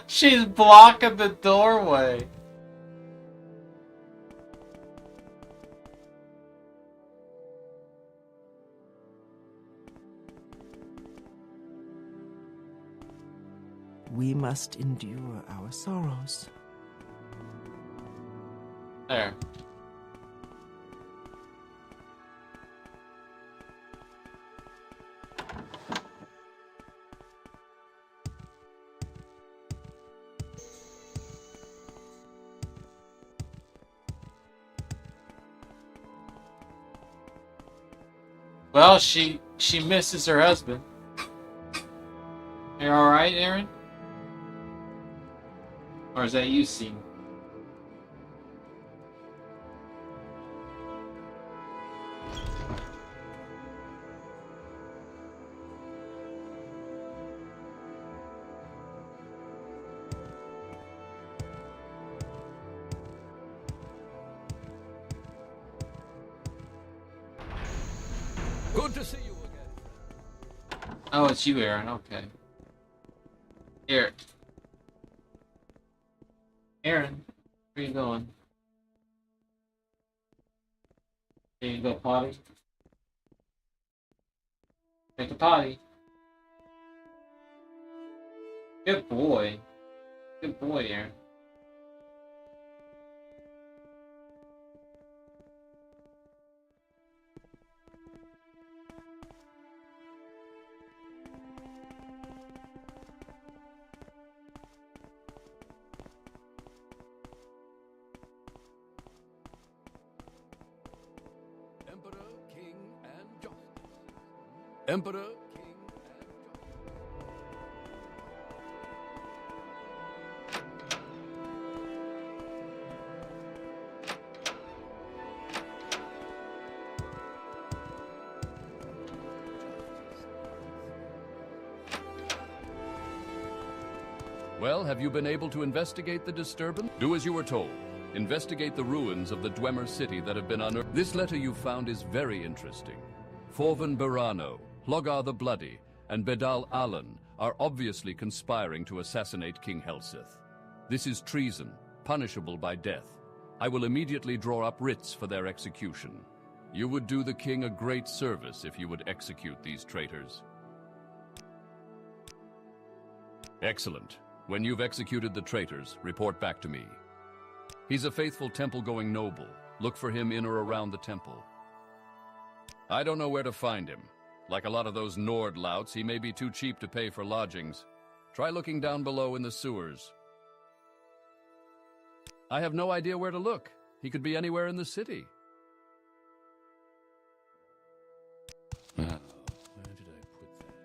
Speaker 1: She's blocking the doorway.
Speaker 3: We must endure our sorrows.
Speaker 1: There. Well, she misses her husband. You all right, Aaron? Or is that you, Sean?
Speaker 2: Good to see you again.
Speaker 1: Oh, it's you, Aaron. Okay. Here. Aaron, where you going? Here you go, potty. Take a potty. Good boy. Good boy, Aaron.
Speaker 2: Emperor, King, and Justice. Emperor, King, and Justice. Well, have you been able to investigate the disturbance? Do as you were told. Investigate the ruins of the Dwemer city that have been unearthed. This letter you found is very interesting. Forvan Barano, Hlogar the Bloody, and Bedal Alan are obviously conspiring to assassinate King Helseth. This is treason, punishable by death. I will immediately draw up writs for their execution. You would do the king a great service if you would execute these traitors. Excellent. When you've executed the traitors, report back to me. He's a faithful temple-going noble. Look for him in or around the temple. I don't know where to find him. Like a lot of those Nord louts, he may be too cheap to pay for lodgings. Try looking down below in the sewers. I have no idea where to look. He could be anywhere in the city.
Speaker 5: Now, where did I put that?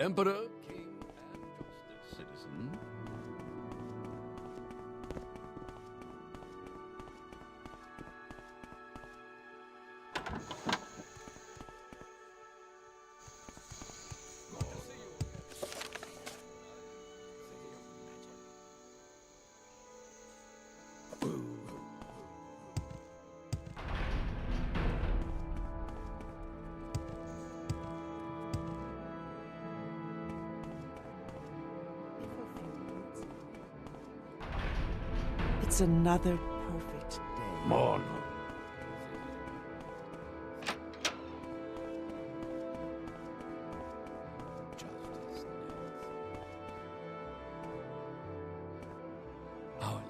Speaker 2: Emperor, King, and Justice, citizen.
Speaker 3: It's another perfect day.
Speaker 5: Mon. Justice. Our Lady.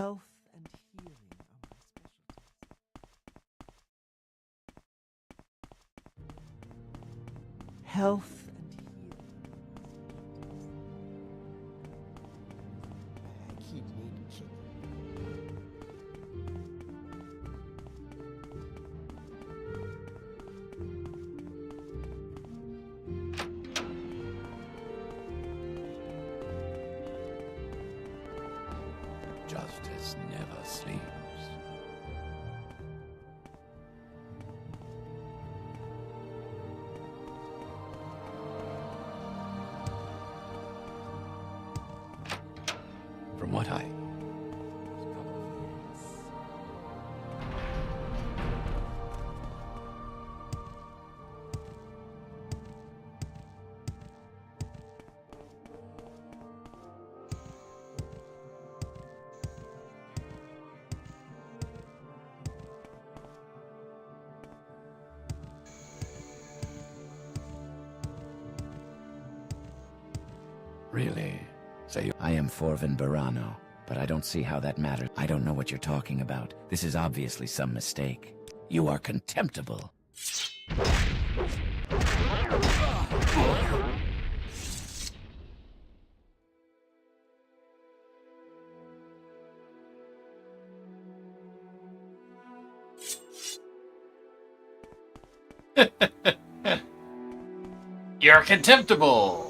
Speaker 4: Health and healing are my specialties. Health and healing. I keep needing kick.
Speaker 5: Justice never sleeps. From what I... Really? Say
Speaker 6: I am Forvin Barano, but I don't see how that matters. I don't know what you're talking about. This is obviously some mistake. You are contemptible.
Speaker 1: You're contemptible.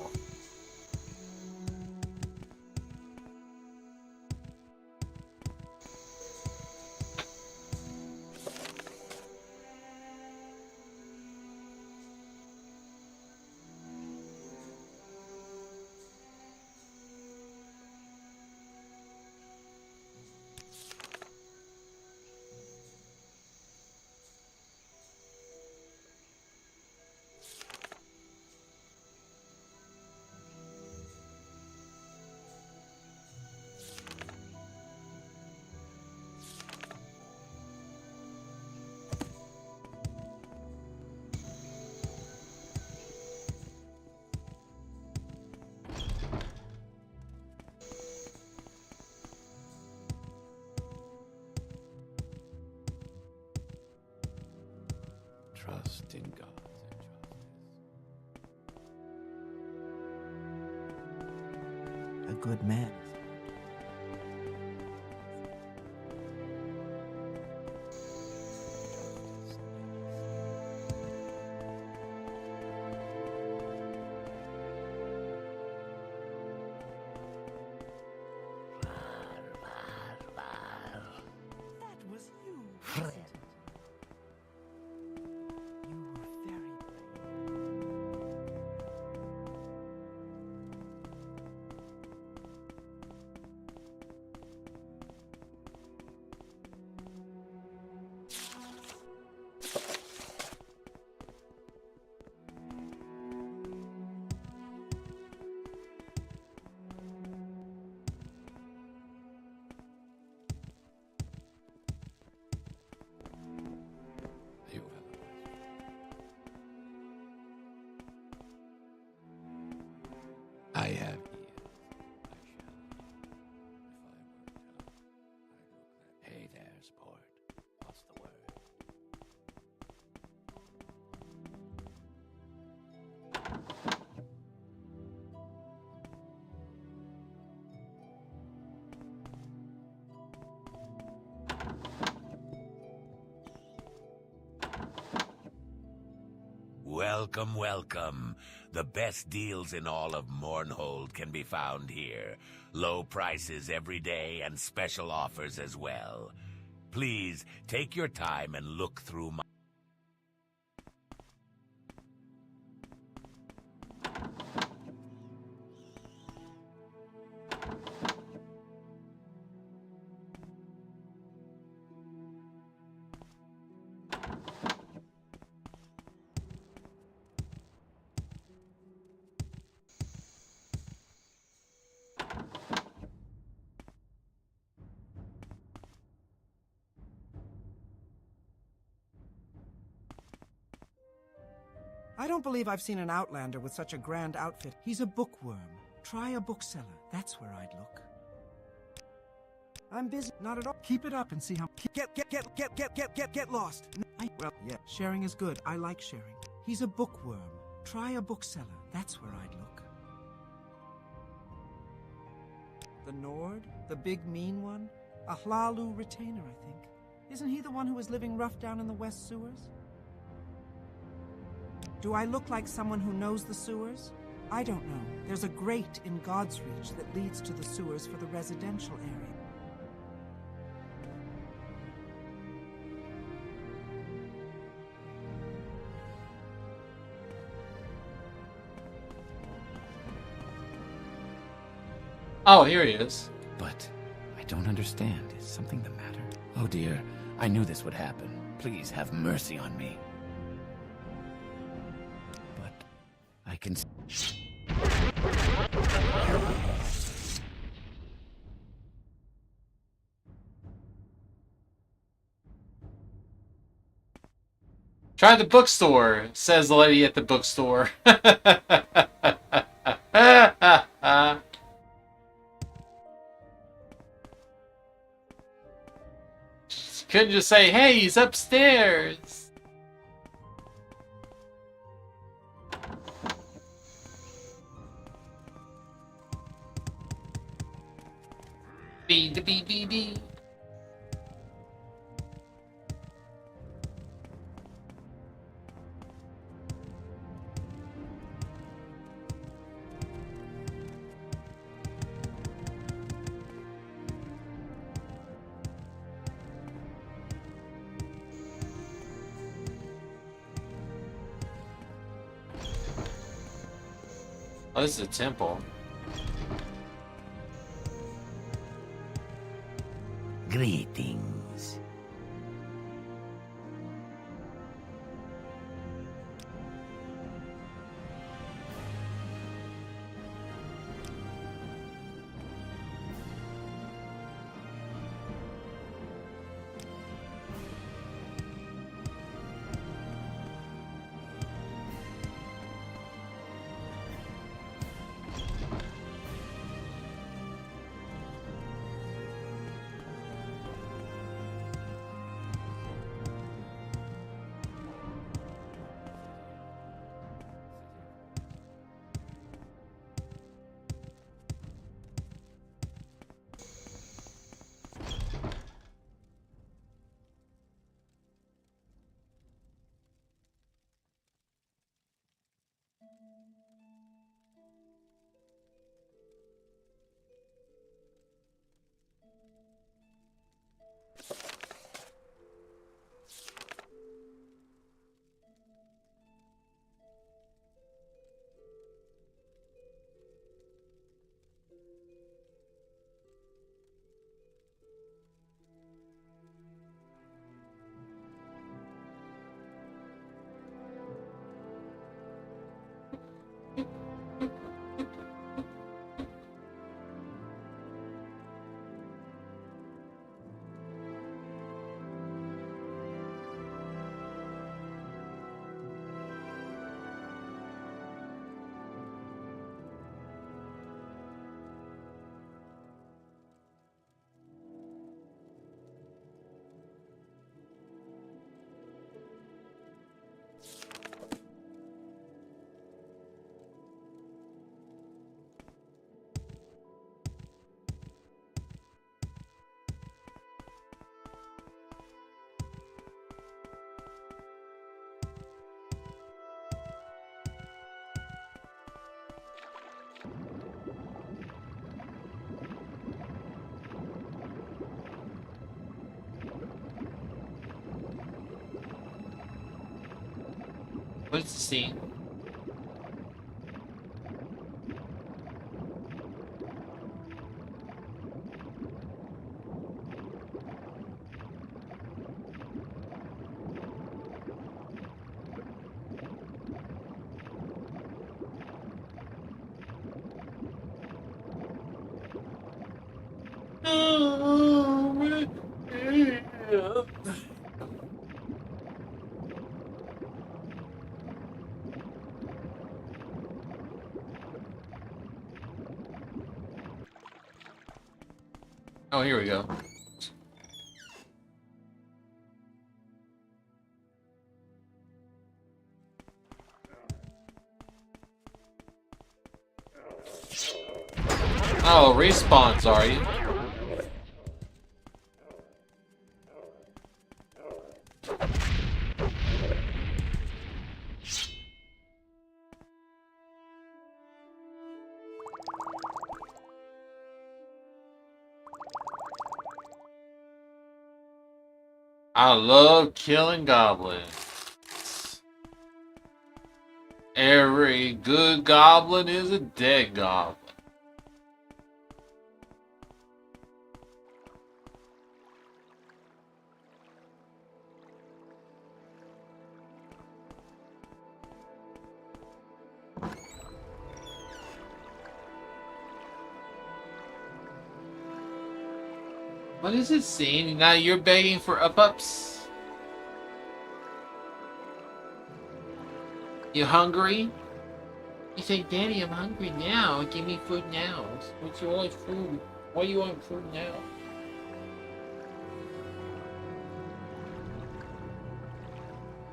Speaker 5: trust in God.
Speaker 4: A good man. That was you. wasn't it? You were very brave.
Speaker 5: You have a question. I have ears. I shall. If I were tongue, I'd look that. Hey there, sport. What's the word?
Speaker 8: Welcome, welcome. The best deals in all of Mournhold can be found here. Low prices every day and special offers as well. Please take your time and look through my...
Speaker 4: I don't believe I've seen an Outlander with such a grand outfit. He's a bookworm. Try a bookseller. That's where I'd look. I'm busy. Not at all. Keep it up and see how. Get lost. Well, yeah. Sharing is good. I like sharing. He's a bookworm. Try a bookseller. That's where I'd look. The Nord? The big mean one? A Hlalu retainer, I think. Isn't he the one who was living rough down in the West Sewers? Do I look like someone who knows the sewers? I don't know. There's a grate in God's Reach that leads to the sewers for the residential area.
Speaker 1: Oh, here he is.
Speaker 6: But I don't understand. Is something the matter? Oh dear, I knew this would happen. Please have mercy on me. But I can...
Speaker 1: Try the bookstore, says the lady at the bookstore. Couldn't just say, hey, he's upstairs. B. Oh, this is a temple.
Speaker 8: Greetings.
Speaker 1: What's the scene? Oh, here we go. Oh, respawns, are you? I love killing goblins. Every good goblin is a dead goblin. What is it, scene? Now you're begging for up-ups? You hungry? You say, Daddy, I'm hungry now. Give me food now. What's your like food? Why do you want food now?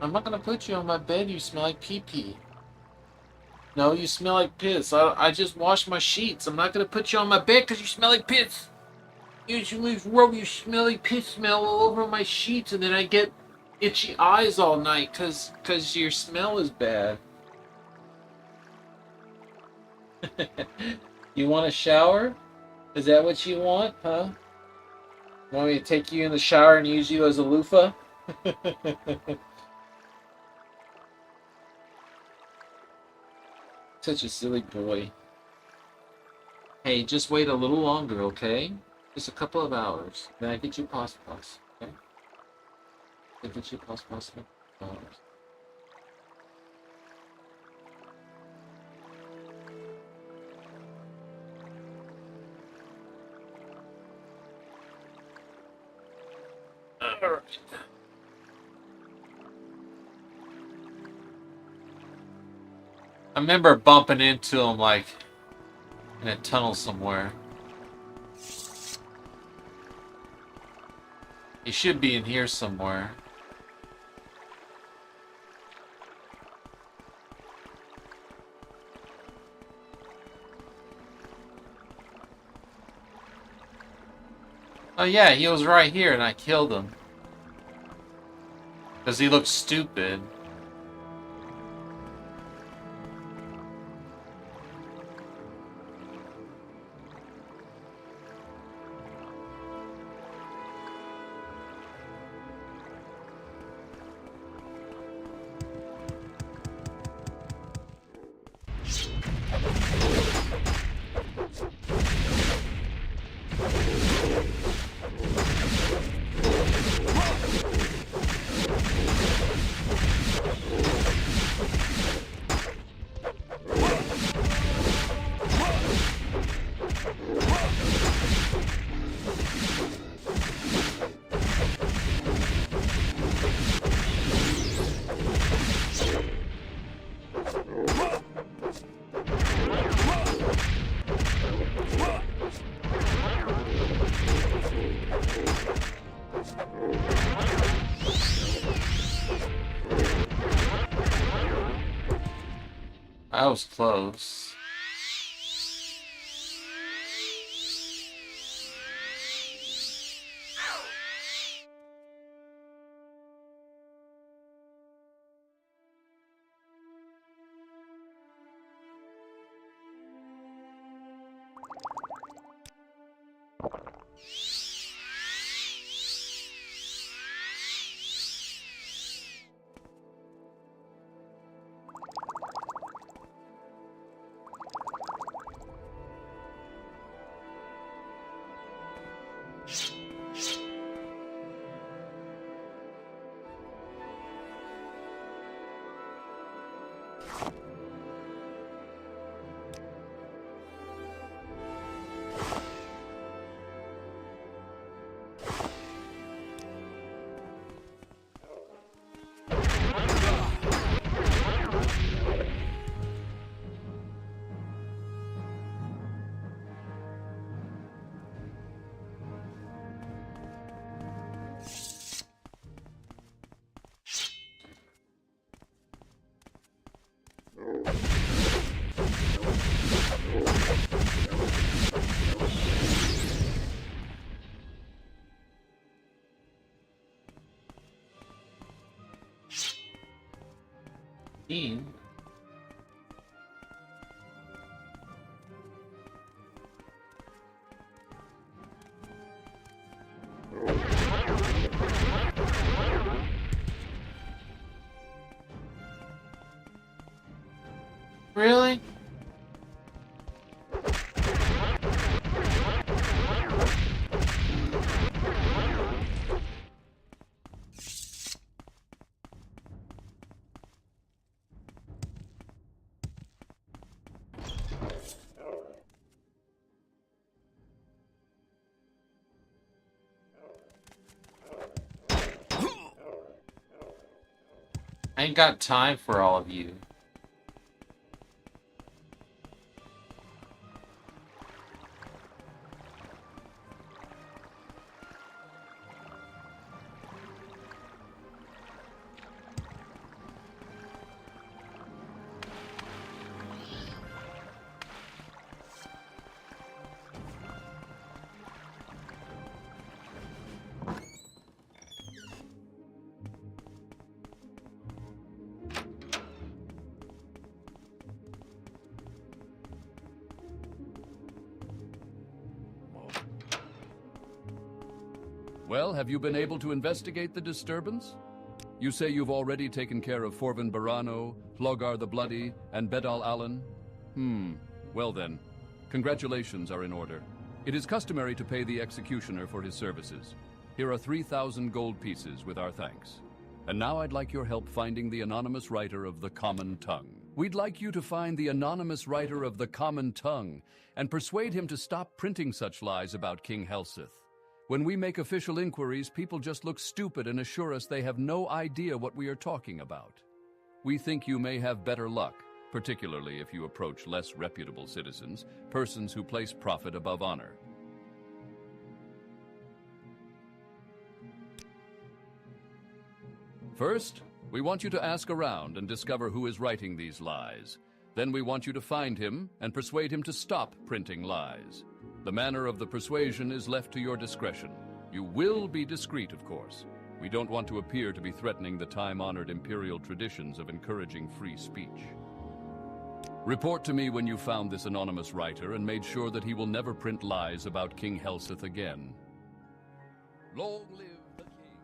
Speaker 1: I'm not gonna put you on my bed. You smell like pee-pee. No, you smell like piss. I just washed my sheets. I'm not gonna put you on my bed because you smell like piss. You just rub your smelly piss smell all over my sheets, and then I get itchy eyes all night because your smell is bad. You want a shower? Is that what you want, huh? Want me to take you in the shower and use you as a loofah? Such a silly boy. Hey, just wait a little longer, okay? Just a couple of hours. Then I get you Pos Pos, okay? I get you Pos Pos in a couple hours. Alright. I remember bumping into him like in a tunnel somewhere. He should be in here somewhere. Oh yeah, he was right here and I killed him. Because he looked stupid. That was close. 15. Really? I ain't got time for all of you.
Speaker 2: Well, have you been able to investigate the disturbance? You say you've already taken care of Forvin Barano, Hlogar the Bloody, and Bedal Allen? Well then, congratulations are in order. It is customary to pay the executioner for his services. Here are 3,000 gold pieces with our thanks. And now I'd like your help finding the anonymous writer of the Common Tongue. We'd like you to find the anonymous writer of the Common Tongue and persuade him to stop printing such lies about King Helseth. When we make official inquiries, people just look stupid and assure us they have no idea what we are talking about. We think you may have better luck, particularly if you approach less reputable citizens, persons who place profit above honor. First, we want you to ask around and discover who is writing these lies. Then we want you to find him and persuade him to stop printing lies. The manner of the persuasion is left to your discretion. You will be discreet, of course. We don't want to appear to be threatening the time-honored imperial traditions of encouraging free speech. Report to me when you found this anonymous writer and made sure that he will never print lies about King Helseth again. Long live the king!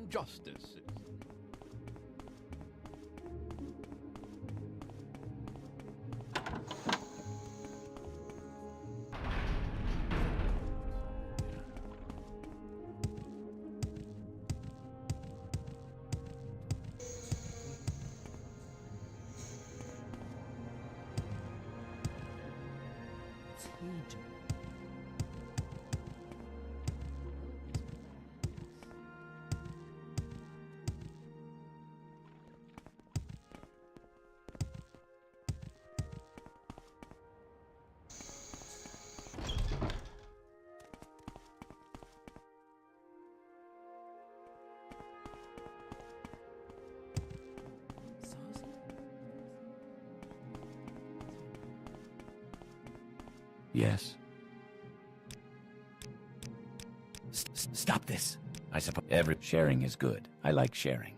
Speaker 2: Justice, citizen.
Speaker 3: What's he doing?
Speaker 6: Yes. Stop this. I suppose every sharing is good. I like sharing.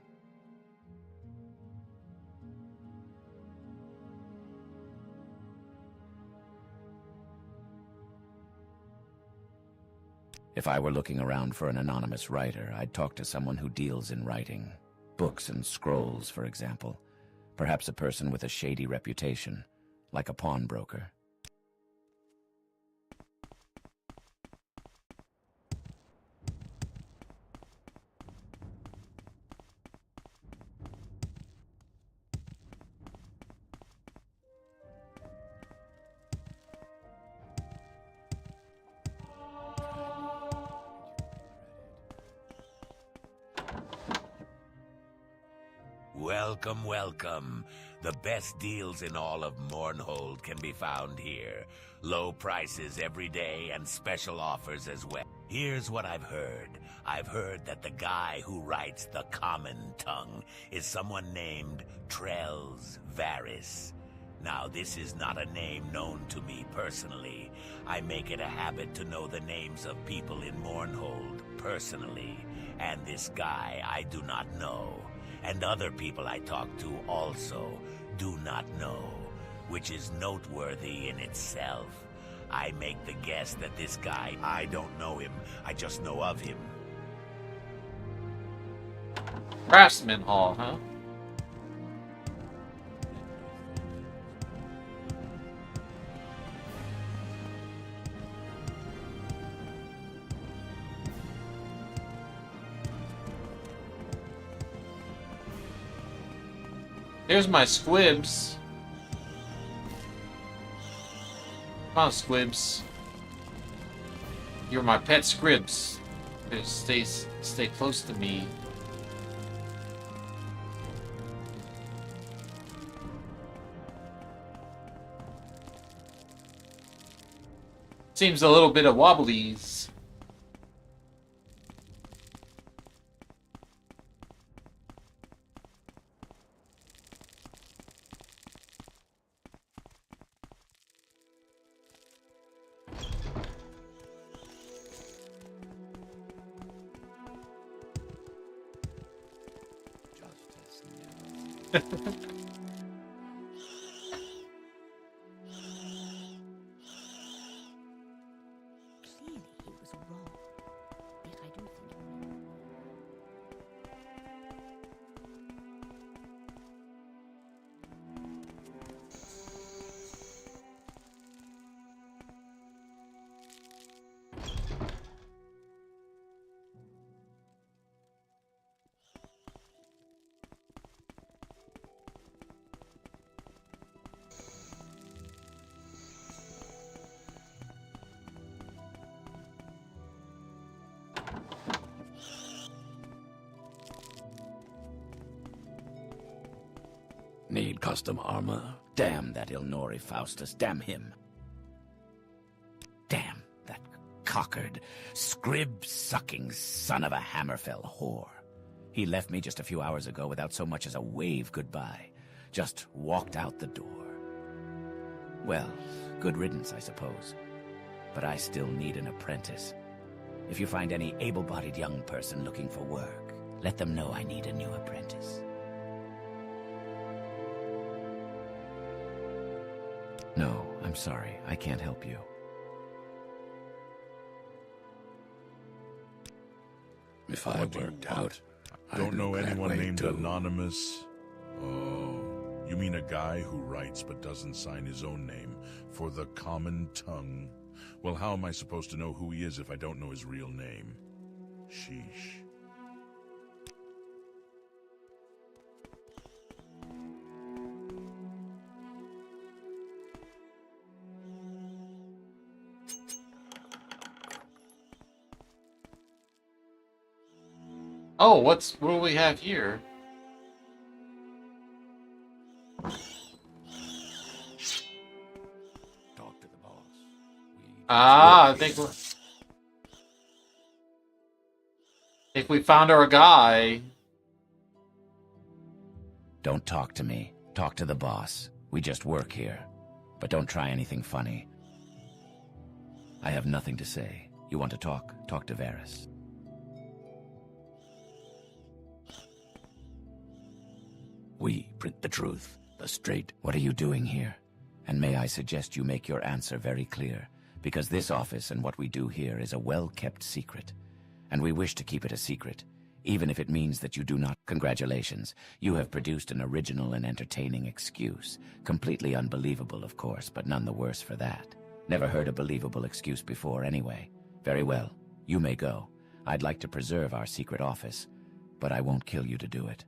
Speaker 6: If I were looking around for an anonymous writer, I'd talk to someone who deals in writing. Books and scrolls, for example. Perhaps a person with a shady reputation, like a pawnbroker.
Speaker 8: Welcome, welcome. The best deals in all of Mournhold can be found here. Low prices every day and special offers as well. Here's what I've heard. I've heard that the guy who writes the Common Tongue is someone named Trels Varys. Now, this is not a name known to me personally. I make it a habit to know the names of people in Mournhold personally. And this guy I do not know. And other people I talk to also do not know, which is noteworthy in itself. I make the guess that this guy, I don't know him, I just know of him.
Speaker 1: Craftsman Hall, huh? Here's my squibs. Come on, squibs. You're my pet squibs. Just stay close to me. Seems a little bit of wobblies.
Speaker 9: Clearly he was wrong. Yet I do think him.
Speaker 6: Need custom armor? Damn that Ilnori Faustus, damn him. Damn that cockered, scrib-sucking son of a Hammerfell whore. He left me just a few hours ago without so much as a wave goodbye. Just walked out the door. Well, good riddance, I suppose. But I still need an apprentice. If you find any able-bodied young person looking for work, let them know I need a new apprentice. No, I'm sorry. I can't help you.
Speaker 5: If I worked out,
Speaker 10: I don't know
Speaker 5: I'd
Speaker 10: anyone
Speaker 5: that way
Speaker 10: named
Speaker 5: too.
Speaker 10: Anonymous. Oh, you mean a guy who writes but doesn't sign his own name for the Common Tongue? Well, how am I supposed to know who he is if I don't know his real name? Sheesh.
Speaker 1: Oh, what do we have here?
Speaker 5: Talk to the boss.
Speaker 1: I think we found our guy.
Speaker 6: Don't talk to me. Talk to the boss. We just work here. But don't try anything funny. I have nothing to say. You want to talk? Talk to Varys.
Speaker 5: We print the truth, the straight.
Speaker 6: What are you doing here? And may I suggest you make your answer very clear, because this office and what we do here is a well-kept secret. And we wish to keep it a secret, even if it means that you do not. Congratulations, you have produced an original and entertaining excuse. Completely unbelievable, of course, but none the worse for that. Never heard a believable excuse before, anyway. Very well, you may go. I'd like to preserve our secret office, but I won't kill you to do it.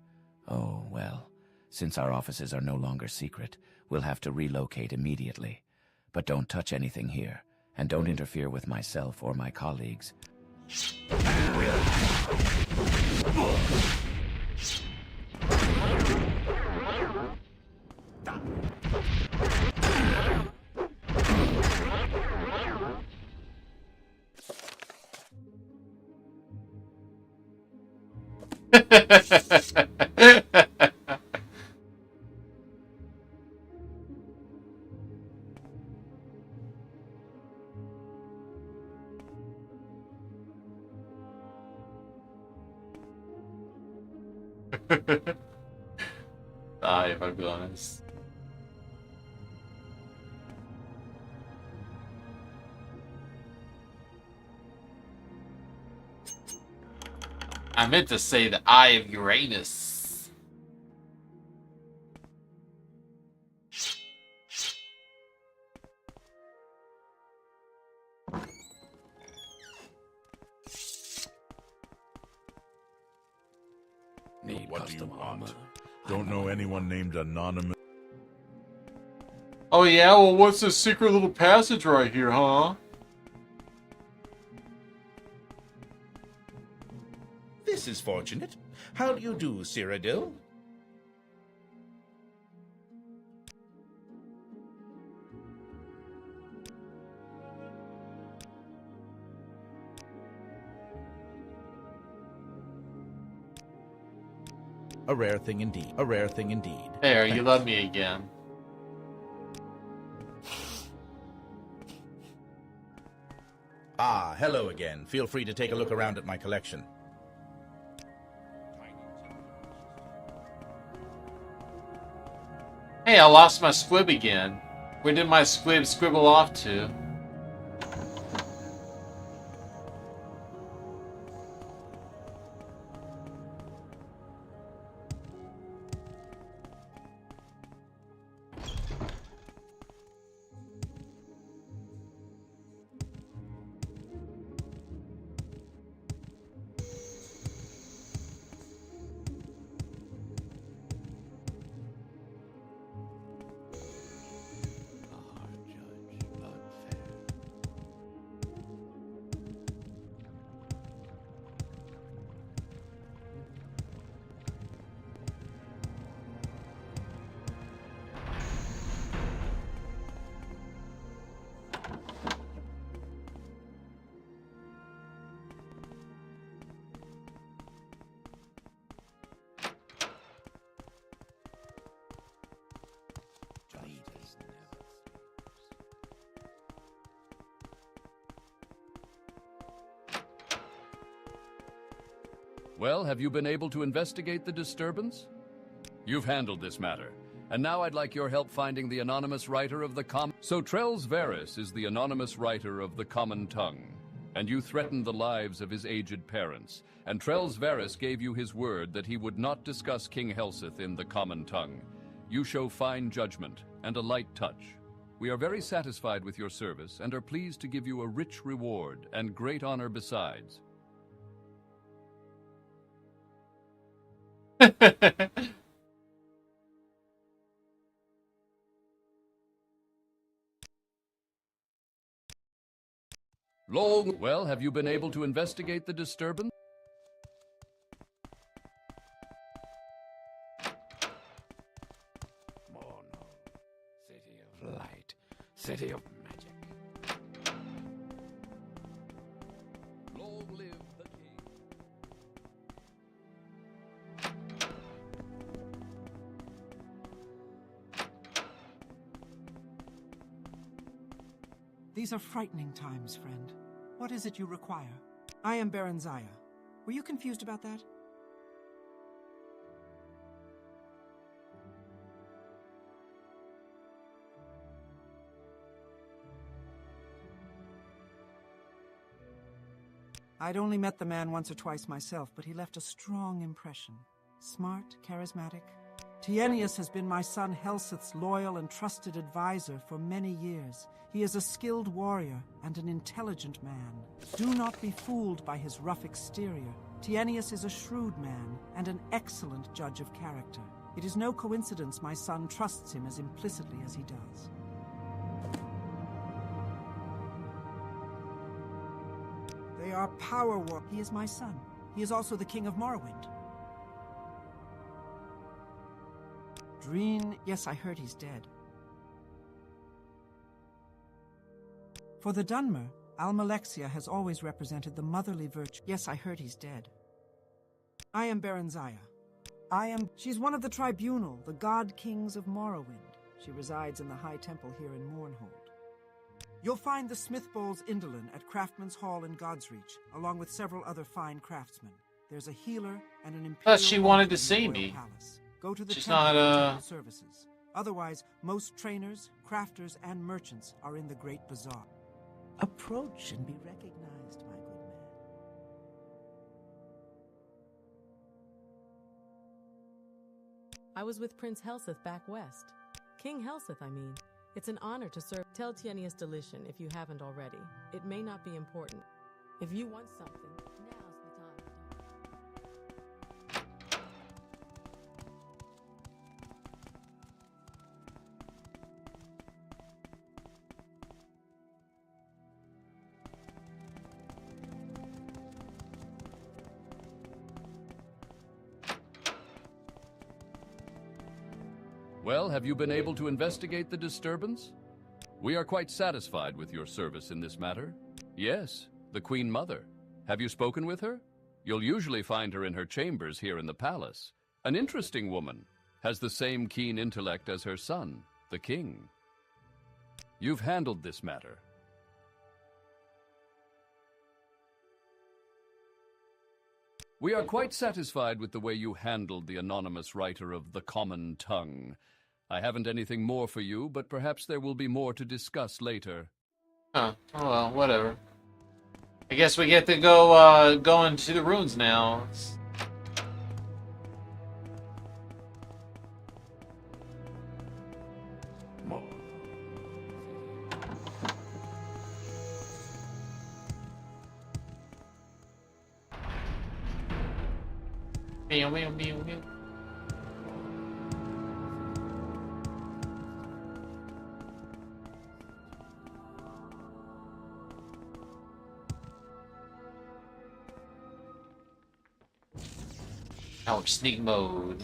Speaker 6: Oh, well, since our offices are no longer secret, we'll have to relocate immediately. But don't touch anything here, and don't interfere with myself or my colleagues.
Speaker 1: If I'm being honest. I meant to say the Eye of Uranus.
Speaker 5: Need
Speaker 10: What do you
Speaker 5: custom
Speaker 10: want?
Speaker 5: armor.
Speaker 10: Don't know anyone named Anonymous.
Speaker 1: Oh yeah, well what's this secret little passage right here, huh?
Speaker 11: This is fortunate. How do you do, Cyrodiil? A rare thing indeed. A rare thing indeed.
Speaker 1: There, you
Speaker 11: Thanks.
Speaker 1: love me again.
Speaker 11: Ah, hello again. Feel free to take a look around at my collection.
Speaker 1: Hey, I lost my squib again. Where did my squib scribble off to?
Speaker 2: Well, have you been able to investigate the disturbance? You've handled this matter, and now I'd like your help finding the anonymous writer of the So Trels Varys is the anonymous writer of the Common Tongue, and you threatened the lives of his aged parents, and Trels Varys gave you his word that he would not discuss King Helseth in the Common Tongue. You show fine judgment and a light touch. We are very satisfied with your service and are pleased to give you a rich reward and great honor besides. Well, have you been able to investigate the disturbance?
Speaker 5: Morrowind, city of light, city of magic.
Speaker 2: Long live the king.
Speaker 4: These are frightening times, friend. What is it you require? I am Baron Zaya. Were you confused about that? I'd only met the man once or twice myself, but he left a strong impression. Smart, charismatic. Tienius has been my son Helseth's loyal and trusted advisor for many years. He is a skilled warrior and an intelligent man. Do not be fooled by his rough exterior. Tienius is a shrewd man and an excellent judge of character. It is no coincidence my son trusts him as implicitly as he does. They are power war. He is my son. He is also the king of Morrowind. Dreen, yes, I heard he's dead. For the Dunmer, Almalexia has always represented the motherly virtue. Yes, I heard he's dead. I am Berenzaya. She's one of the tribunal, the god kings of Morrowind. She resides in the High Temple here in Mournhold. You'll find the Smith Bowl's Indolin at Craftsman's Hall in Godsreach, along with several other fine craftsmen. There's a healer and an imperial
Speaker 1: Thought she wanted to
Speaker 4: altar in the
Speaker 1: see
Speaker 4: royal
Speaker 1: me.
Speaker 4: palace. Go to the
Speaker 1: She's
Speaker 4: temple
Speaker 1: not,
Speaker 4: for temple services. Otherwise, most trainers, crafters, and merchants are in the Great Bazaar. Approach and be recognized, my good man.
Speaker 7: I was with Prince Helseth back west. King Helseth, I mean. It's an honor to serve. Tell Tienius Delition if you haven't already. It may not be important. If you want something, now's the time.
Speaker 2: Well, have you been able to investigate the disturbance? We are quite satisfied with your service in this matter. Yes, the Queen Mother. Have you spoken with her? You'll usually find her in her chambers here in the palace. An interesting woman. Has the same keen intellect as her son, the king. You've handled this matter. We are quite satisfied with the way you handled the anonymous writer of The Common Tongue. I haven't anything more for you, but perhaps there will be more to discuss later.
Speaker 1: Huh. Oh well, whatever. I guess we get to go into the ruins now. Meow, meow, meow, meow. Now we're sneak mode.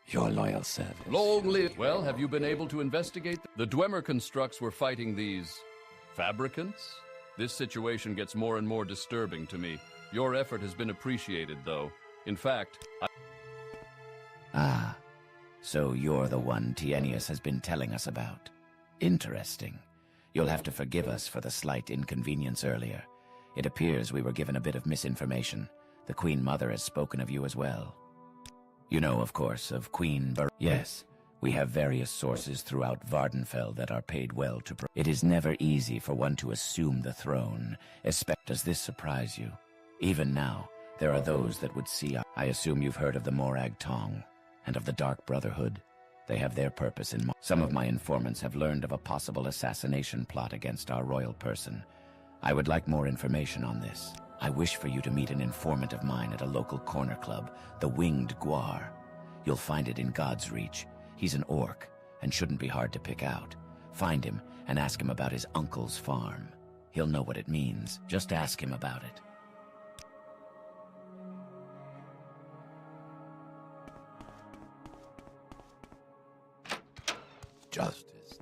Speaker 6: Your loyal service.
Speaker 2: Long live. Well, have you been able to investigate? The Dwemer constructs were fighting these fabricants? This situation gets more and more disturbing to me. Your effort has been appreciated, though. In fact,
Speaker 6: Ah, so you're the one Tienius has been telling us about. Interesting. You'll have to forgive us for the slight inconvenience earlier. It appears we were given a bit of misinformation. The Queen Mother has spoken of you as well. You know, of course, of Queen Yes, we have various sources throughout Vardenfell that are paid well to It is never easy for one to assume the throne. Does this surprise you? Even now, there are those that would see... I assume you've heard of the Morag Tong and of the Dark Brotherhood. They have their purpose in... Some of my informants have learned of a possible assassination plot against our royal person. I would like more information on this. I wish for you to meet an informant of mine at a local corner club, the Winged Guar. You'll find it in Godsreach. He's an orc, and shouldn't be hard to pick out. Find him and ask him about his uncle's farm. He'll know what it means. Just ask him about it.
Speaker 5: Justice.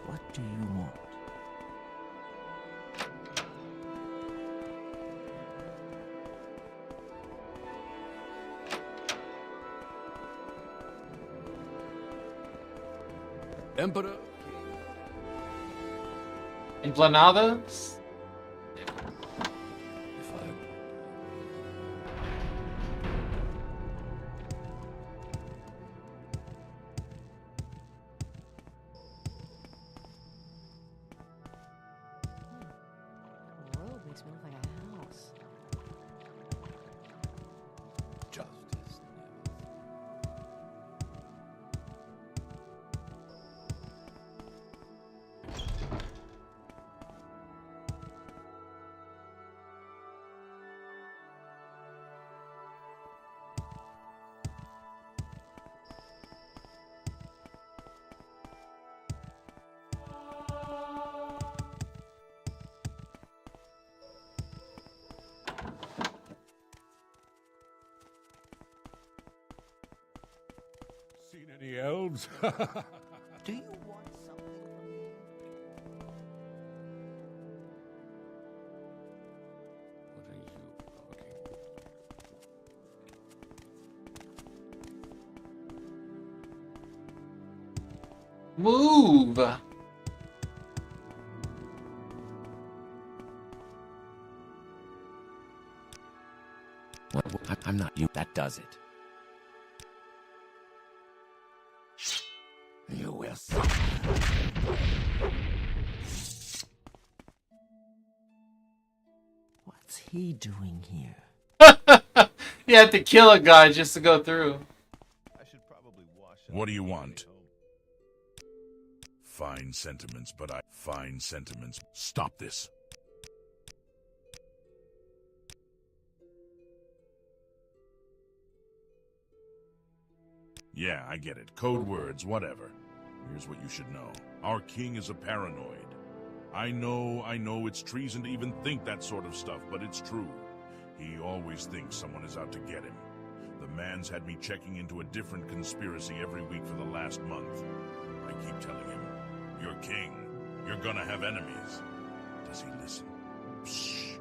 Speaker 3: What do you want?
Speaker 2: Emperor.
Speaker 1: Emplanadas?
Speaker 5: If I
Speaker 9: The road makes me look like a house.
Speaker 5: justice
Speaker 10: Seen any elves?
Speaker 4: Do you want something from me?
Speaker 5: What are you cooking?
Speaker 1: Move!
Speaker 6: I'm not you. That does it.
Speaker 5: You will
Speaker 3: What's he doing here?
Speaker 1: You had to kill a guy just to go through.
Speaker 10: What do you want? Fine sentiments, but Fine sentiments. Stop this. Yeah, I get it. Code words, whatever. Here's what you should know. Our king is a paranoid. I know it's treason to even think that sort of stuff, but it's true. He always thinks someone is out to get him. The man's had me checking into a different conspiracy every week for the last month. I keep telling him, "You're king. You're gonna have enemies." Does he listen? Psh.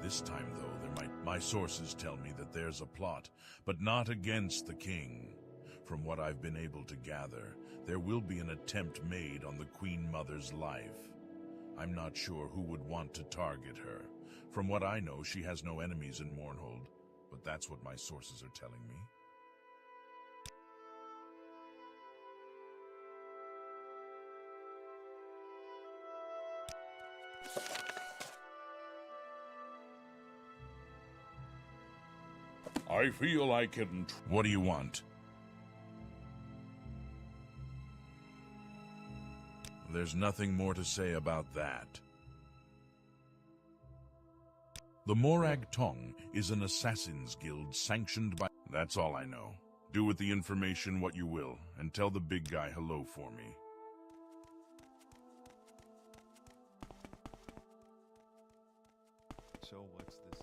Speaker 10: This time, though, my sources tell me that there's a plot, but not against the king. From what I've been able to gather, there will be an attempt made on the Queen Mother's life. I'm not sure who would want to target her. From what I know, she has no enemies in Mournhold, but that's what my sources are telling me. I feel I can... What do you want? There's nothing more to say about that. The Morag Tong is an assassin's guild sanctioned by... That's all I know. Do with the information what you will, and tell the big guy hello for me.
Speaker 12: So what's this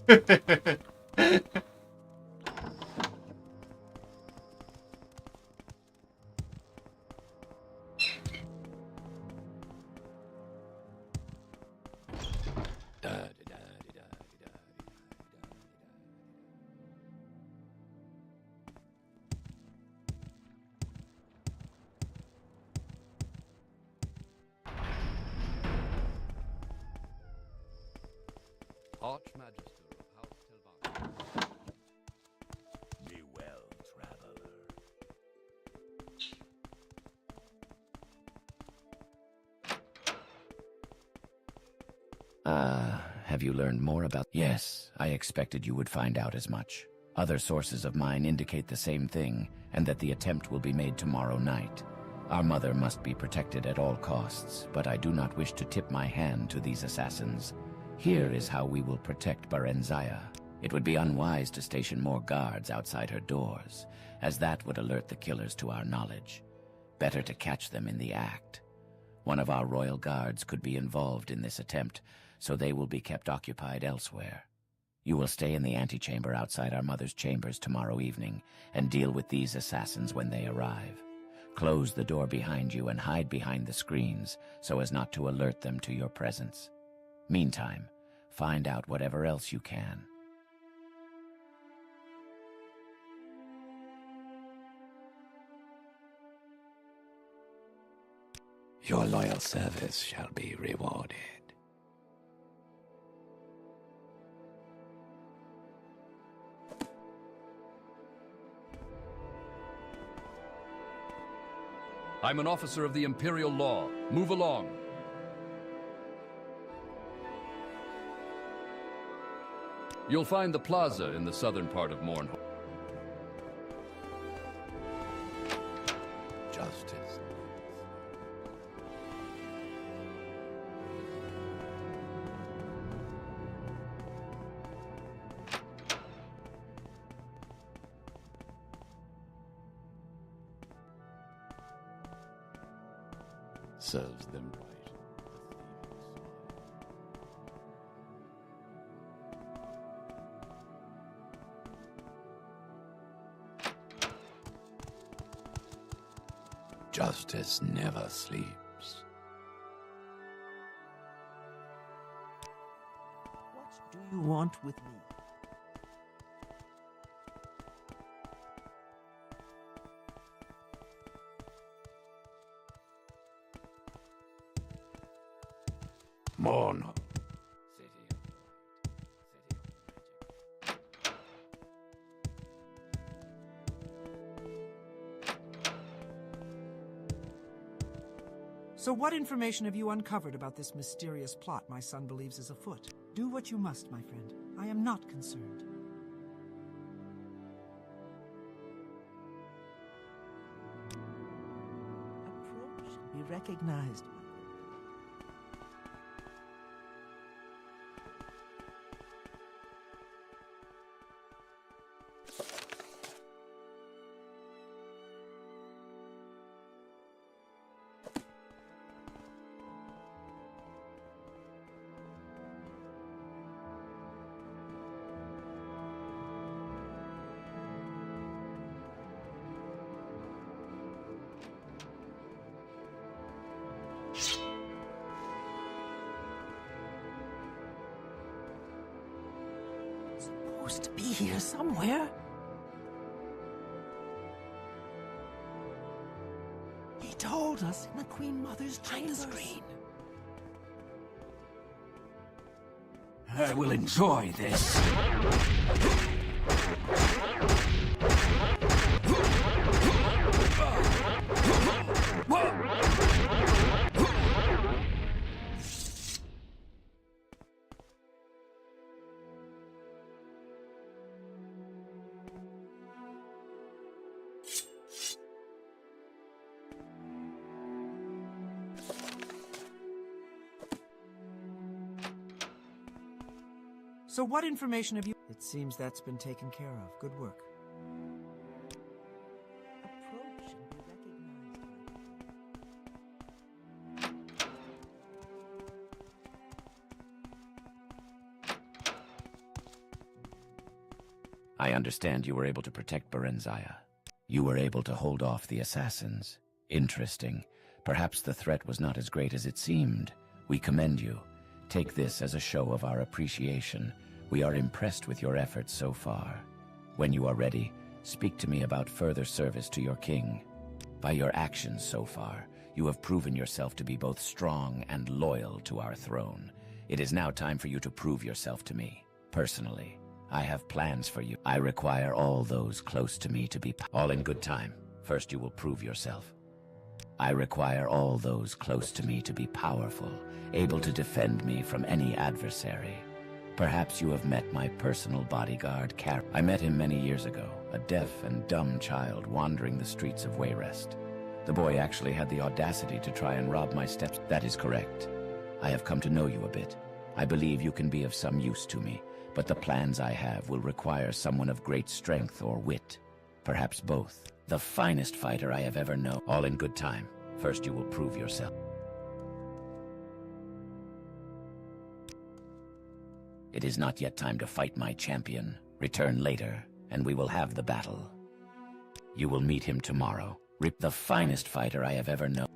Speaker 12: about?
Speaker 2: Archmagister of House Telvan.
Speaker 8: Be well, traveler.
Speaker 6: Have you learned more about... Yes, I expected you would find out as much. Other sources of mine indicate the same thing, and that the attempt will be made tomorrow night. Our mother must be protected at all costs, but I do not wish to tip my hand to these assassins. Here is how we will protect Barenzaya. It would be unwise to station more guards outside her doors, as that would alert the killers to our knowledge. Better to catch them in the act. One of our royal guards could be involved in this attempt, so they will be kept occupied elsewhere. You will stay in the antechamber outside our mother's chambers tomorrow evening and deal with these assassins when they arrive. Close the door behind you and hide behind the screens so as not to alert them to your presence. Meantime, find out whatever else you can.
Speaker 5: Your loyal service shall be rewarded.
Speaker 2: I'm an officer of the Imperial Law. Move along. You'll find the plaza in the southern part of Mornhold.
Speaker 5: Justice. Serves them right. Justice never sleeps.
Speaker 4: What do you want with me?
Speaker 5: Morn.
Speaker 4: So what information have you uncovered about this mysterious plot my son believes is afoot? Do what you must, my friend. I am not concerned. Approach and be recognized. Supposed to be here somewhere. He told us in the Queen Mother's chambers. Screen.
Speaker 3: I will enjoy this.
Speaker 4: So what information have you... It seems that's been taken care of. Good work. Approach and be recognized.
Speaker 6: I understand you were able to protect Barenzaya. You were able to hold off the assassins. Interesting. Perhaps the threat was not as great as it seemed. We commend you. Take this as a show of our appreciation. We are impressed with your efforts so far. When you are ready, speak to me about further service to your king. By your actions so far, you have proven yourself to be both strong and loyal to our throne. It is now time for you to prove yourself to me. Personally, I have plans for you. I require all those close to me to be all in good time. First, you will prove yourself. I require all those close to me to be powerful, able to defend me from any adversary. Perhaps you have met my personal bodyguard, Car. I met him many years ago, a deaf and dumb child wandering the streets of Wayrest. The boy actually had the audacity to try and rob my steps. That is correct. I have come to know you a bit. I believe you can be of some use to me, but the plans I have will require someone of great strength or wit. Perhaps both. The finest fighter I have ever known. All in good time. First you will prove yourself. It is not yet time to fight my champion. Return later, and we will have the battle. You will meet him tomorrow. The finest fighter I have ever known.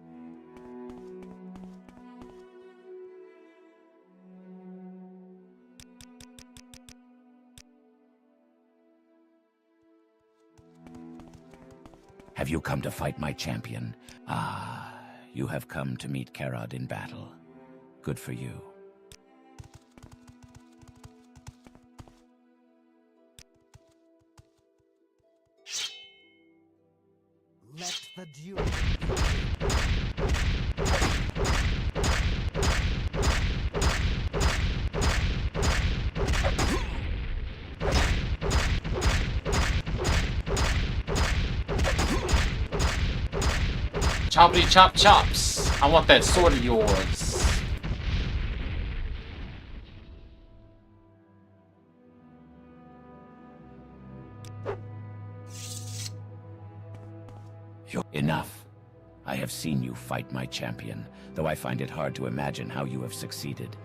Speaker 6: Have you come to fight my champion? Ah, you have come to meet Karad in battle. Good for you.
Speaker 4: Let the dew.
Speaker 1: Choppity chop chops. I want that sword of yours.
Speaker 6: Enough. I have seen you fight my champion, though I find it hard to imagine how you have succeeded.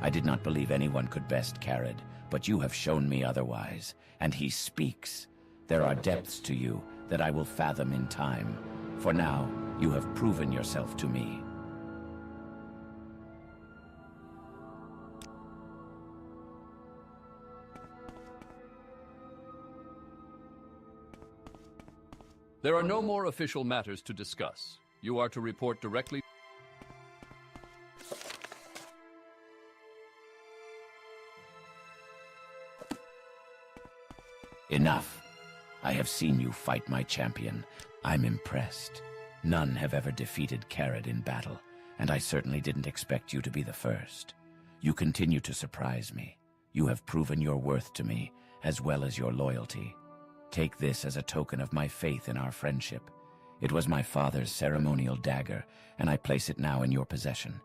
Speaker 6: I did not believe anyone could best Karad, but you have shown me otherwise, and he speaks. There are depths to you that I will fathom in time. For now, you have proven yourself to me.
Speaker 2: There are no more official matters to discuss. You are to report directly.
Speaker 6: Enough. I have seen you fight my champion. I'm impressed. None have ever defeated Karad in battle, and I certainly didn't expect you to be the first. You continue to surprise me. You have proven your worth to me, as well as your loyalty. Take this as a token of my faith in our friendship. It was my father's ceremonial dagger, and I place it now in your possession.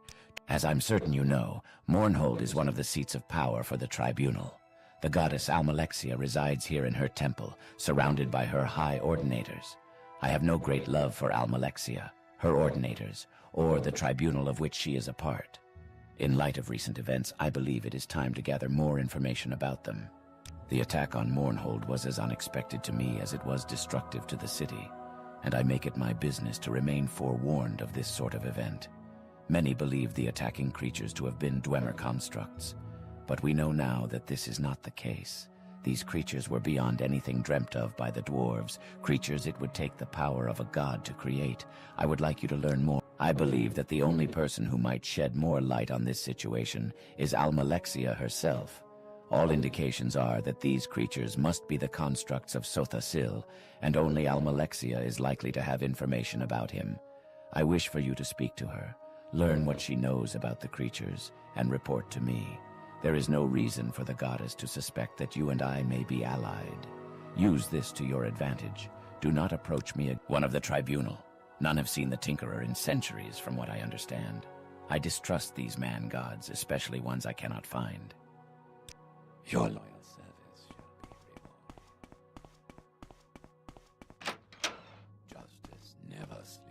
Speaker 6: As I'm certain you know, Mournhold is one of the seats of power for the tribunal. The goddess Almalexia resides here in her temple, surrounded by her high ordinators. I have no great love for Almalexia, her ordinators, or the tribunal of which she is a part. In light of recent events, I believe it is time to gather more information about them. The attack on Mournhold was as unexpected to me as it was destructive to the city, and I make it my business to remain forewarned of this sort of event. Many believe the attacking creatures to have been Dwemer constructs, but we know now that this is not the case. These creatures were beyond anything dreamt of by the dwarves, creatures it would take the power of a god to create. I would like you to learn more. I believe that the only person who might shed more light on this situation is Almalexia herself. All indications are that these creatures must be the constructs of Sothasil, and only Almalexia is likely to have information about him. I wish for you to speak to her, learn what she knows about the creatures, and report to me. There is no reason for the goddess to suspect that you and I may be allied. Use this to your advantage. Do not approach me. One of the tribunal. None have seen the Tinkerer in centuries, from what I understand. I distrust these man-gods, especially ones I cannot find. Your loyal service shall be rewarded. Justice never sleeps.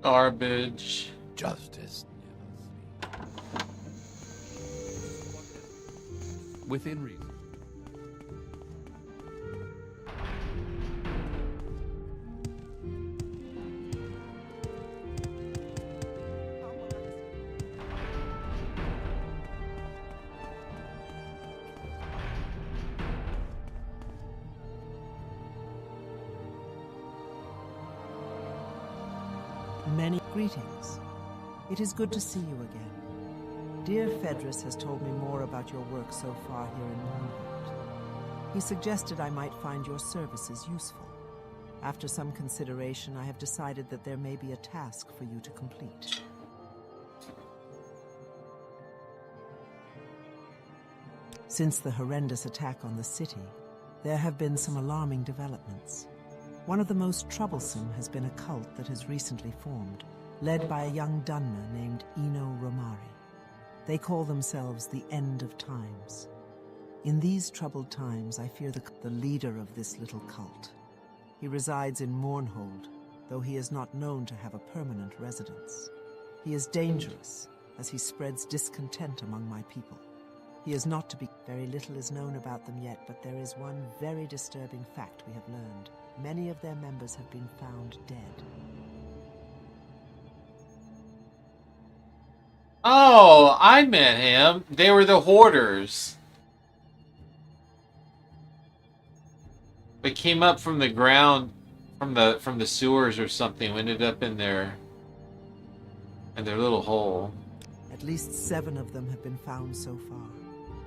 Speaker 1: Garbage.
Speaker 5: Justice never sleeps.
Speaker 2: Within reason.
Speaker 4: Greetings. It is good to see you again. Dear Fedris has told me more about your work so far here in Morrowind. He suggested I might find your services useful. After some consideration, I have decided that there may be a task for you to complete. Since the horrendous attack on the city, there have been some alarming developments. One of the most troublesome has been a cult that has recently formed, led by a young Dunmer named Eno Romari. They call themselves the End of Times. In these troubled times, I fear the leader of this little cult. He resides in Mournhold, though he is not known to have a permanent residence. He is dangerous, as he spreads discontent among my people. He is not to be... Very little is known about them yet, but there is one very disturbing fact we have learned. Many of their members have been found dead.
Speaker 1: Oh, I met him. They were the Hoarders. They came up from the ground, from the sewers or something. We ended up in their little hole.
Speaker 4: At least 7 of them have been found so far.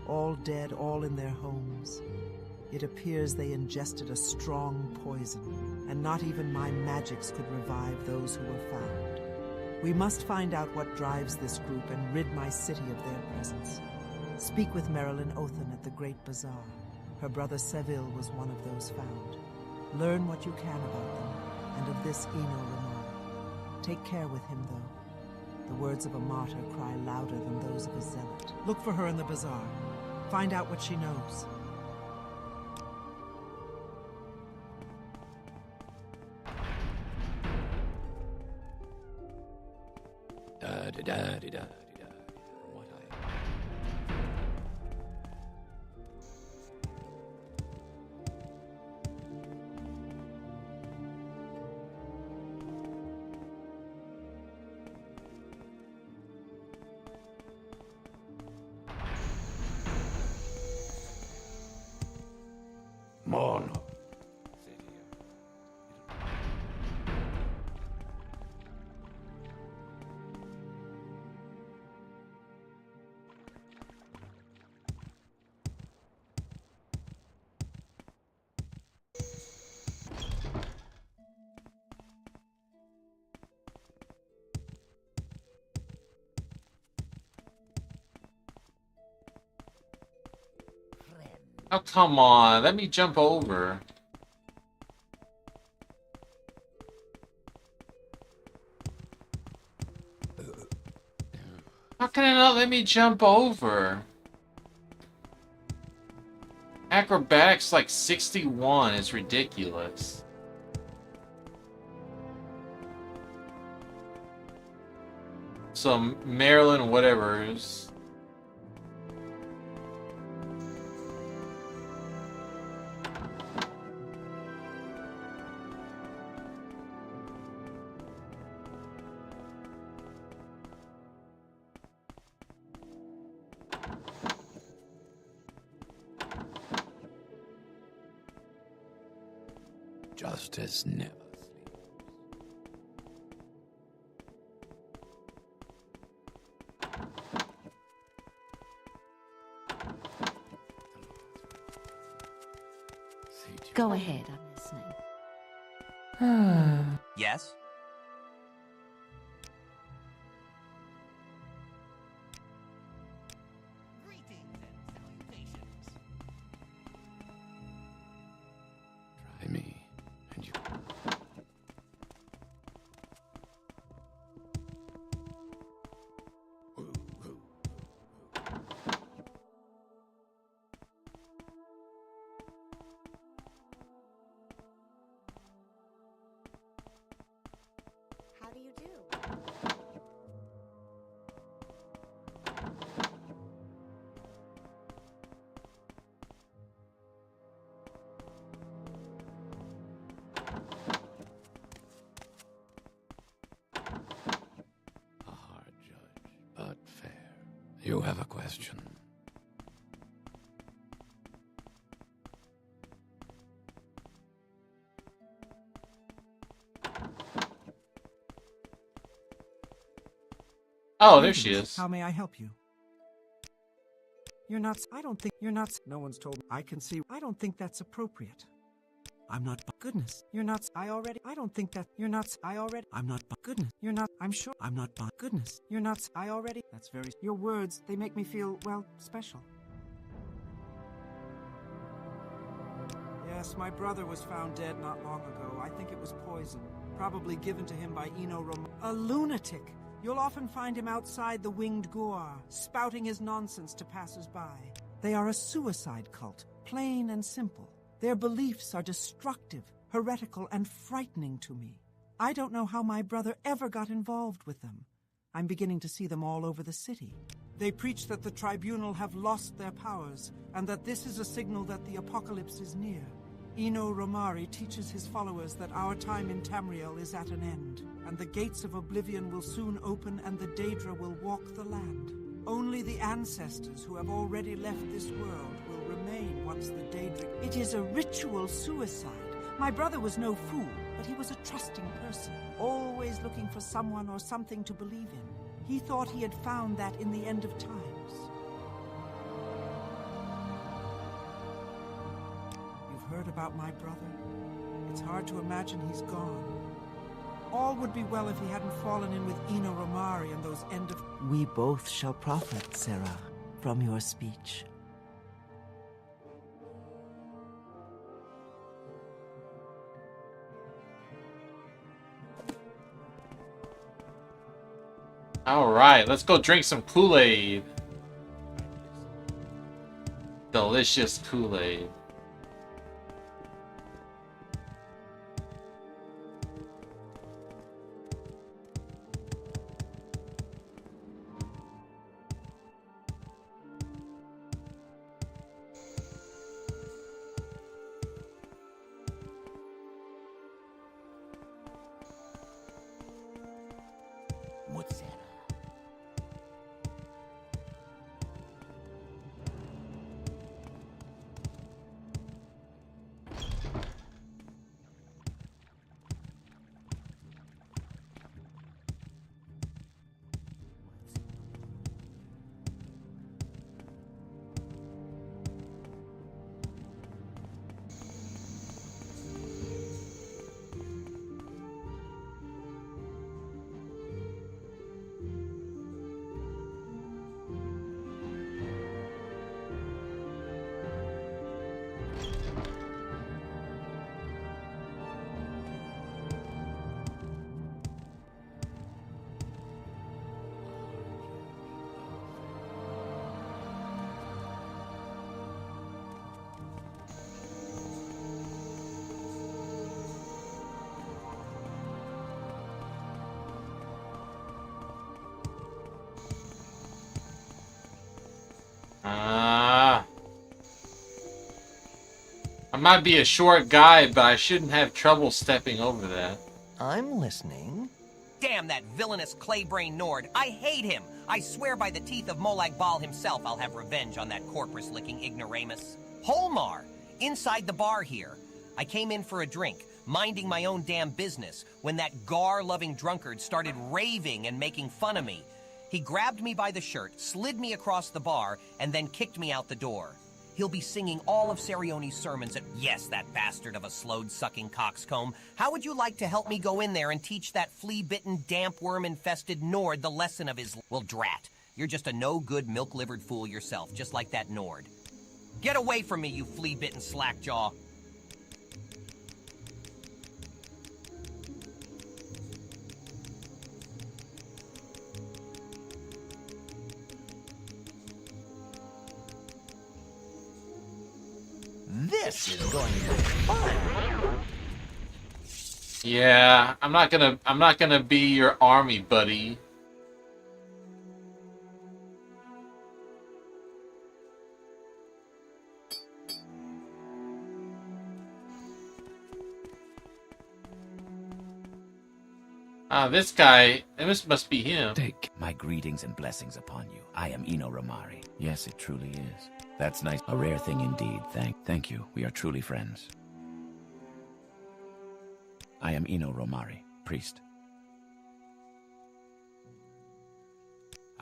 Speaker 4: All dead, all in their homes. It appears they ingested a strong poison, and not even my magics could revive those who were found. We must find out what drives this group and rid my city of their presence. Speak with Marilyn Othan at the Great Bazaar. Her brother Seville was one of those found. Learn what you can about them, and of this Eno Romari. Take care with him, though. The words of a martyr cry louder than those of a zealot. Look for her in the bazaar. Find out what she knows.
Speaker 5: Da-da-da-da-da. Mon.
Speaker 1: Oh, come on. Let me jump over. How can it not let me jump over? Acrobatics like 61 is ridiculous. So Maryland whatever's.
Speaker 5: Justice never sleeps.
Speaker 9: Go ahead, I'm listening.
Speaker 11: Yes?
Speaker 5: Try me, and you...
Speaker 9: How do you do?
Speaker 5: A hard judge, but fair. You have a question.
Speaker 1: Oh, there she is.
Speaker 4: How may I help you? You're not. I don't think you're not. No one's told me. I can see. I don't think that's appropriate. I'm not. Goodness, you're not. I already. I don't think that. You're not. I already. I'm not. Goodness, you're not. I'm sure. I'm not. Goodness, you're not. I already. That's very. Your words, they make me feel, well, special. Yes, my brother was found dead not long ago. I think it was poison. Probably given to him by a lunatic. You'll often find him outside the winged Guar, spouting his nonsense to passers-by. They are a suicide cult, plain and simple. Their beliefs are destructive, heretical, and frightening to me. I don't know how my brother ever got involved with them. I'm beginning to see them all over the city. They preach that the tribunal have lost their powers, and that this is a signal that the apocalypse is near. Ino Romari teaches his followers that our time in Tamriel is at an end, and the gates of oblivion will soon open and the Daedra will walk the land. Only the ancestors who have already left this world will remain once the Daedric... It is a ritual suicide. My brother was no fool, but he was a trusting person, always looking for someone or something to believe in. He thought he had found that in the end of times. You've heard about my brother? It's hard to imagine he's gone. All would be well if he hadn't fallen in with Ino Romari and those end of...
Speaker 3: We both shall profit, Sarah, from your speech.
Speaker 1: Alright, let's go drink some Kool-Aid. Delicious Kool-Aid. I might be a short guy, but I shouldn't have trouble stepping over that.
Speaker 13: I'm listening.
Speaker 14: Damn that villainous clay-brain Nord. I hate him. I swear by the teeth of Molag Bal himself I'll have revenge on that corpus-licking ignoramus. Holmar, inside the bar here. I came in for a drink, minding my own damn business, when that gar-loving drunkard started raving and making fun of me. He grabbed me by the shirt, slid me across the bar, and then kicked me out the door. He'll be singing all of Sarione's sermons at... Yes, that bastard of a slode-sucking coxcomb. How would you like to help me go in there and teach that flea-bitten, damp worm-infested Nord the lesson of his... Well, drat. You're just a no-good, milk-livered fool yourself, just like that Nord. Get away from me, you flea-bitten slackjaw.
Speaker 13: This is going to be fun.
Speaker 1: Yeah, I'm not gonna be your army buddy. This guy, this must be him.
Speaker 6: Take my greetings and blessings upon you. I am Ino Romari. Yes, it truly is. That's nice. A rare thing indeed. Thank you. We are truly friends. I am Ino Romari, priest.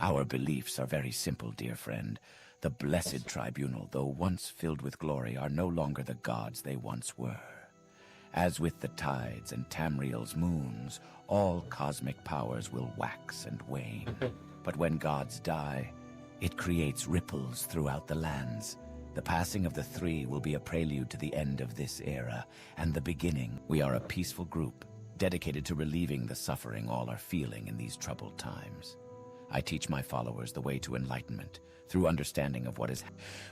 Speaker 6: Our beliefs are very simple, dear friend. The blessed tribunal, though once filled with glory, are no longer the gods they once were. As with the tides and Tamriel's moons, all cosmic powers will wax and wane. But when gods die, it creates ripples throughout the lands. The passing of the three will be a prelude to the end of this era, and the beginning. We are a peaceful group, dedicated to relieving the suffering all are feeling in these troubled times. I teach my followers the way to enlightenment, through understanding of what is.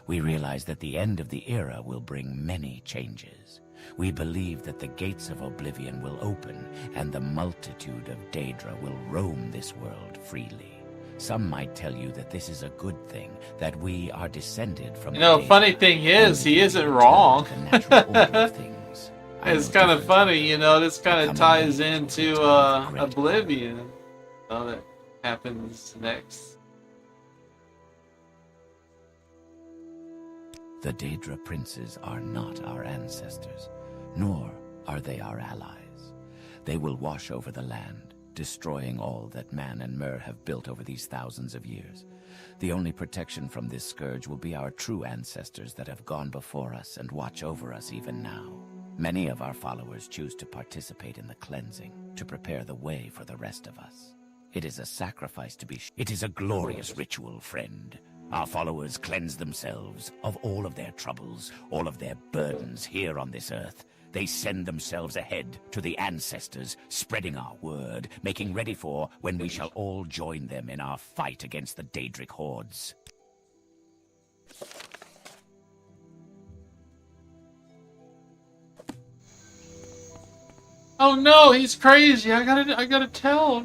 Speaker 6: We realize that the end of the era will bring many changes. We believe that the gates of oblivion will open, and the multitude of Daedra will roam this world freely. Some might tell you that this is a good thing, that we are descended from.
Speaker 1: You know, funny thing is, he isn't wrong. It's kind of funny, you know. This kind of ties into Oblivion. So that happens next.
Speaker 6: The Daedra princes are not our ancestors, nor are they our allies. They will wash over the land, destroying all that man and Mer have built over these thousands of years. The only protection from this scourge will be our true ancestors that have gone before us and watch over us even now. Many of our followers choose to participate in the cleansing, to prepare the way for the rest of us. It is a sacrifice to be. It is a glorious ritual, friend. Our followers cleanse themselves of all of their troubles, all of their burdens here on this earth. They send themselves ahead to the ancestors, spreading our word, making ready for when we shall all join them in our fight against the Daedric hordes.
Speaker 1: Oh no, he's crazy. I gotta tattle.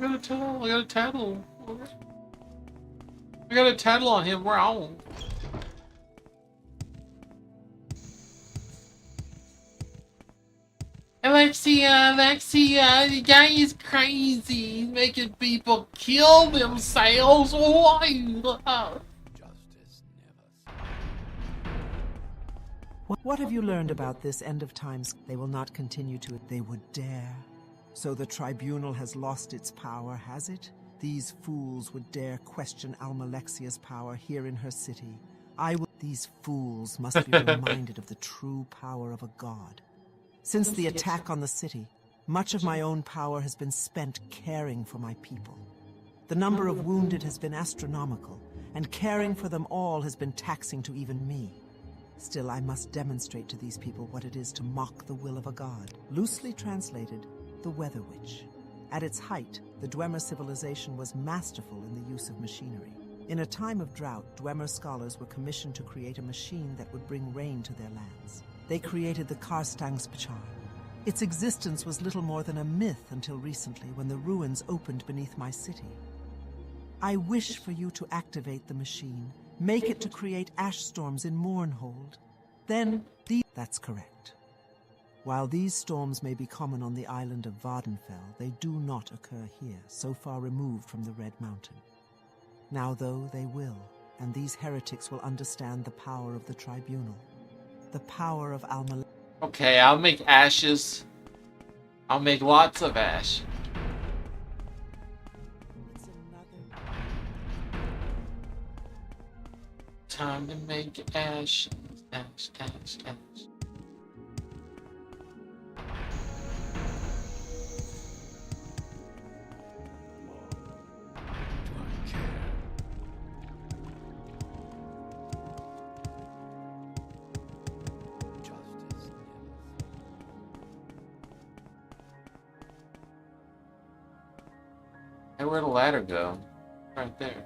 Speaker 1: I gotta tattle on him. We're on. Alexia, the guy is crazy. He's making people kill themselves. Why?
Speaker 4: What have you learned about this end of times? They will not continue to it. They would dare. So the tribunal has lost its power, has it? These fools would dare question Almalexia's power here in her city. These fools must be reminded of the true power of a god. Since the attack on the city, much of my own power has been spent caring for my people. The number of wounded has been astronomical, and caring for them all has been taxing to even me. Still, I must demonstrate to these people what it is to mock the will of a god. Loosely translated, the Weather Witch. At its height, the Dwemer civilization was masterful in the use of machinery. In a time of drought, Dwemer scholars were commissioned to create a machine that would bring rain to their lands. They created the Karstangspachar. Its existence was little more than a myth until recently, when the ruins opened beneath my city. I wish for you to activate the machine, make it to create ash storms in Mournhold. Then, that's correct. While these storms may be common on the island of Vardenfell, they do not occur here, so far removed from the Red Mountain. Now, though, they will, and these heretics will understand the power of the tribunal. The power of Almalesia.
Speaker 1: Okay, I'll make ashes. I'll make lots of ash. Time to make ash. Ash. Hey, where'd the ladder go? Right there.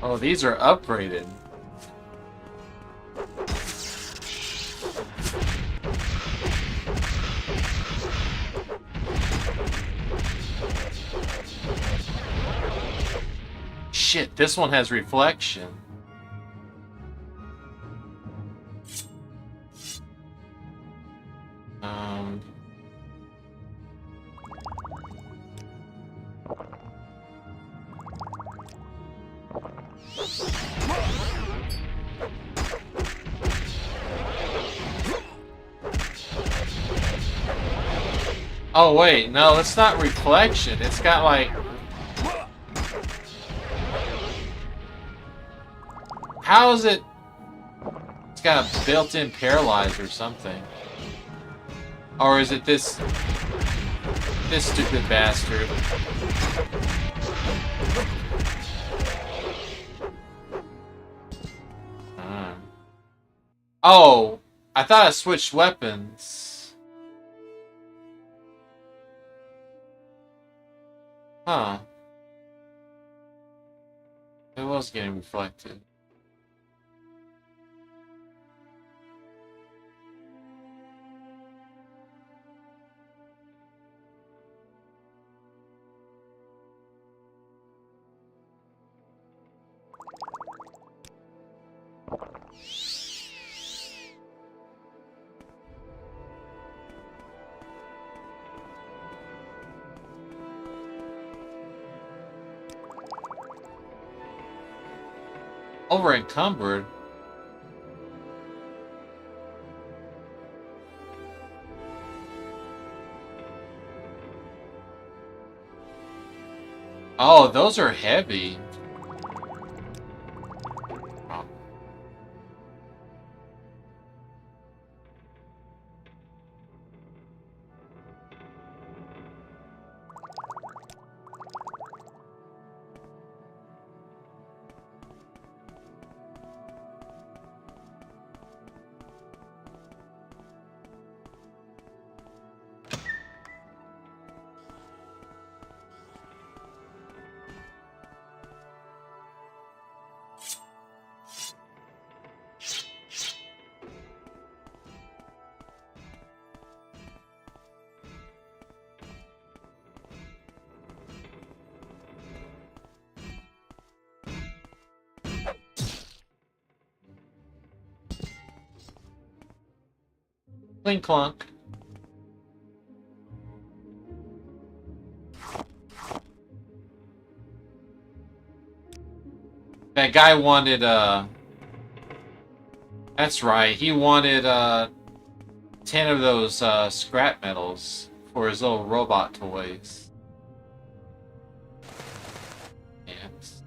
Speaker 1: Oh, these are upgraded. shit, this one has reflection. Oh wait, no, it's not reflection. It's got like... How is it... It's got a built-in paralyze or something. Or is it this... This stupid bastard? Oh, I thought I switched weapons. Huh. It was getting reflected. Over encumbered. Oh, those are heavy. Oh. Clink clunk. That guy wanted, that's right, he wanted, 10 of those, scrap metals for his little robot toys. Yes.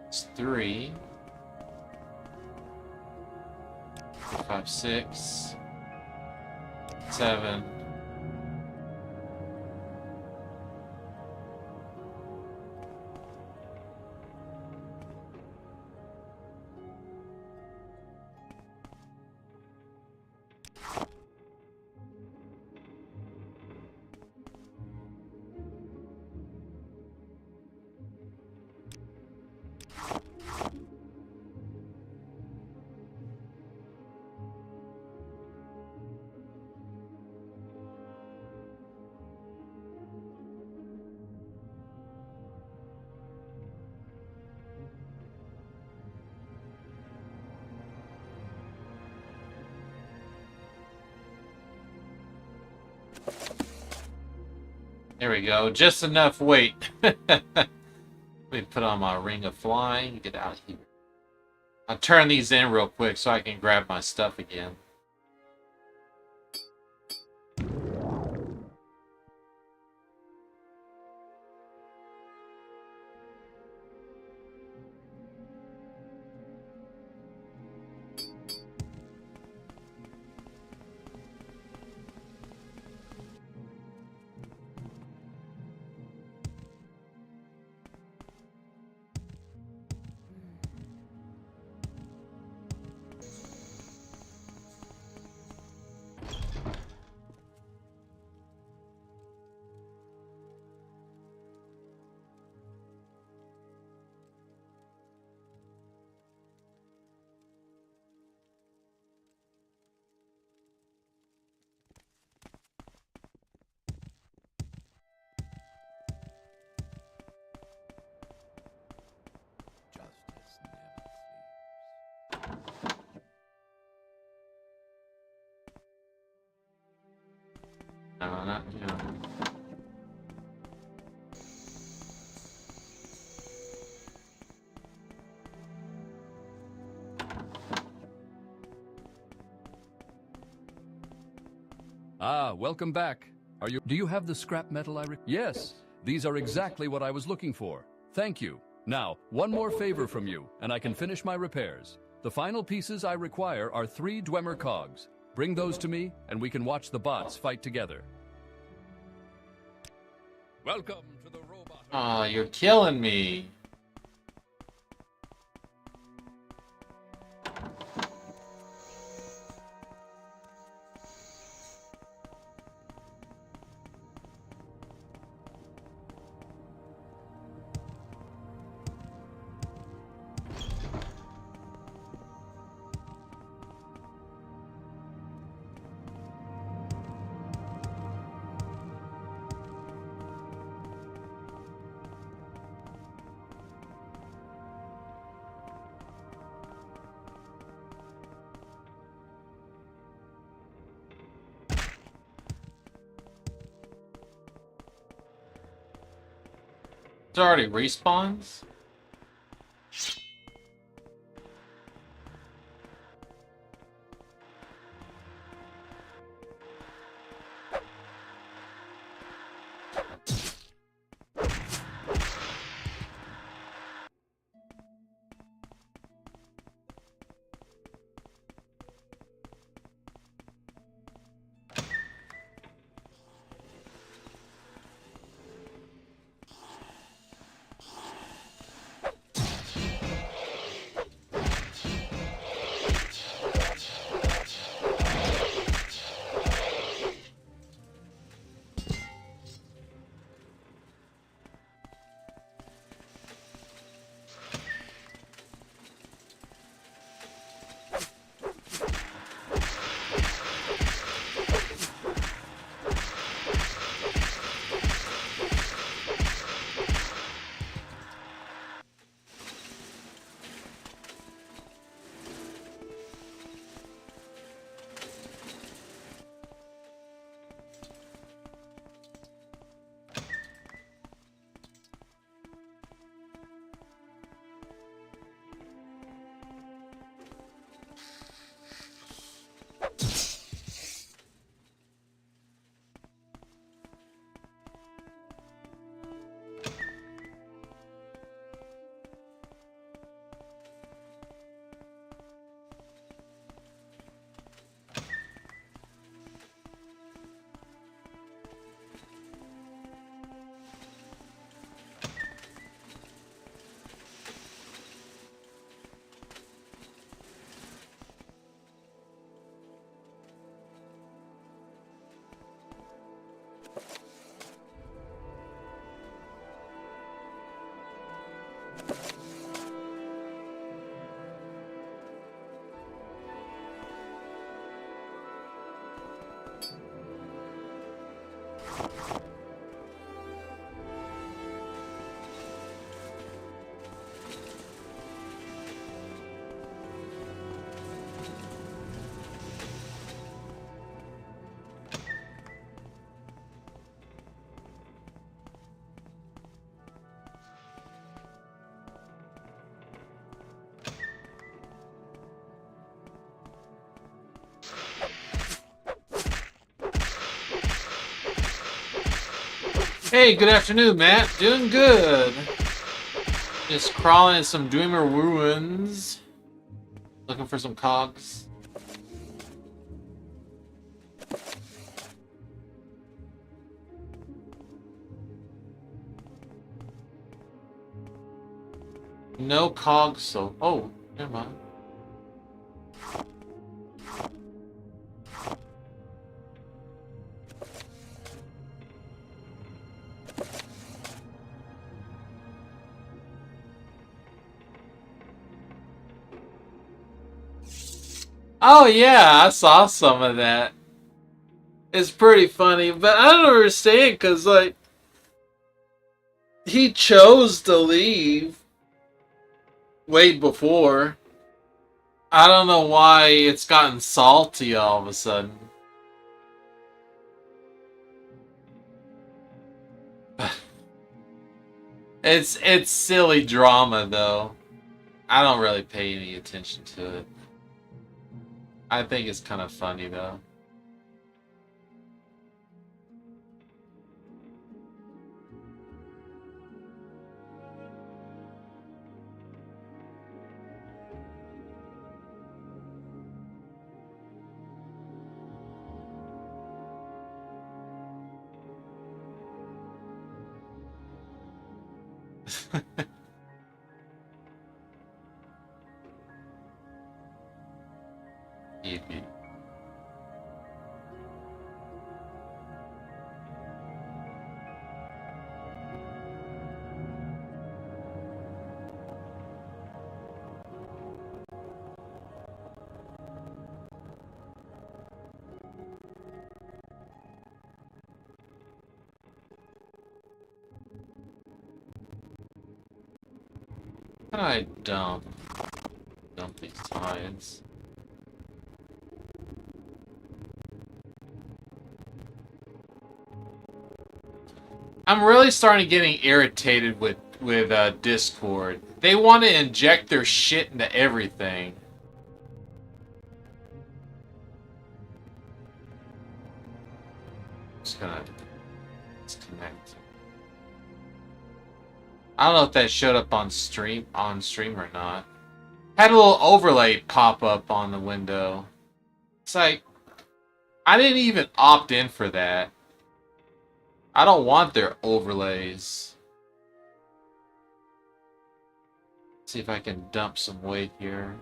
Speaker 1: It's 3, 4, 5, 6, 7. There we go. Just enough weight. Let me put on my ring of flying. Get out of here. I'll turn these in real quick so I can grab my stuff again. No, not you.
Speaker 2: Ah, welcome back. Do you have the scrap metal Yes, these are exactly what I was looking for. Thank you. Now, one more favor from you, and I can finish my repairs. The final pieces I require are 3 Dwemer cogs. Bring those to me, and we can watch the bots fight together. Welcome to the robot.
Speaker 1: Aw, you're killing me. It already respawns? Hey, good afternoon, Matt. Doing good. Just crawling in some Dreamer ruins. Looking for some cogs. No cogs, so... Oh, never mind. Oh yeah, I saw some of that. It's pretty funny, but I don't understand because, like, he chose to leave way before. I don't know why it's gotten salty all of a sudden. It's silly drama though. I don't really pay any attention to it. I think it's kind of funny though. Yippee. How do I dump these tides? I'm really starting getting irritated with Discord. They want to inject their shit into everything. Just gonna disconnect. I don't know if that showed up on stream or not. Had a little overlay pop up on the window. It's like, I didn't even opt in for that. I don't want their overlays. See if I can dump some weight here.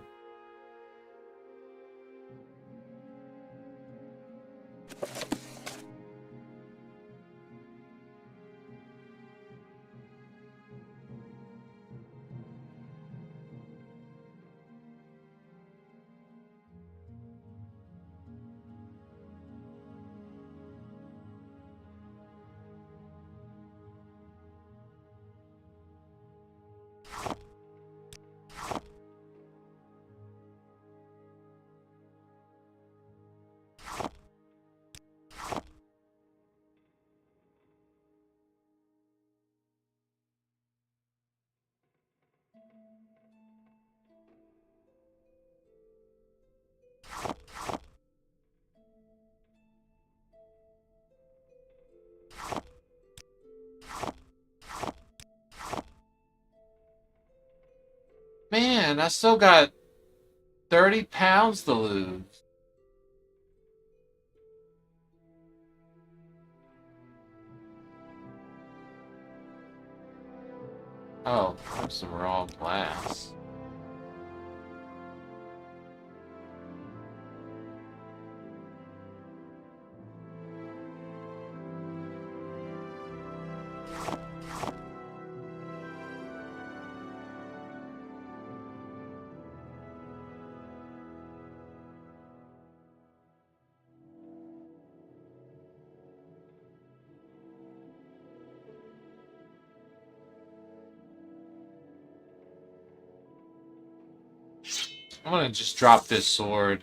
Speaker 1: Man, I still got 30 pounds to lose. Oh, there's some raw glass. I'm gonna just drop this sword.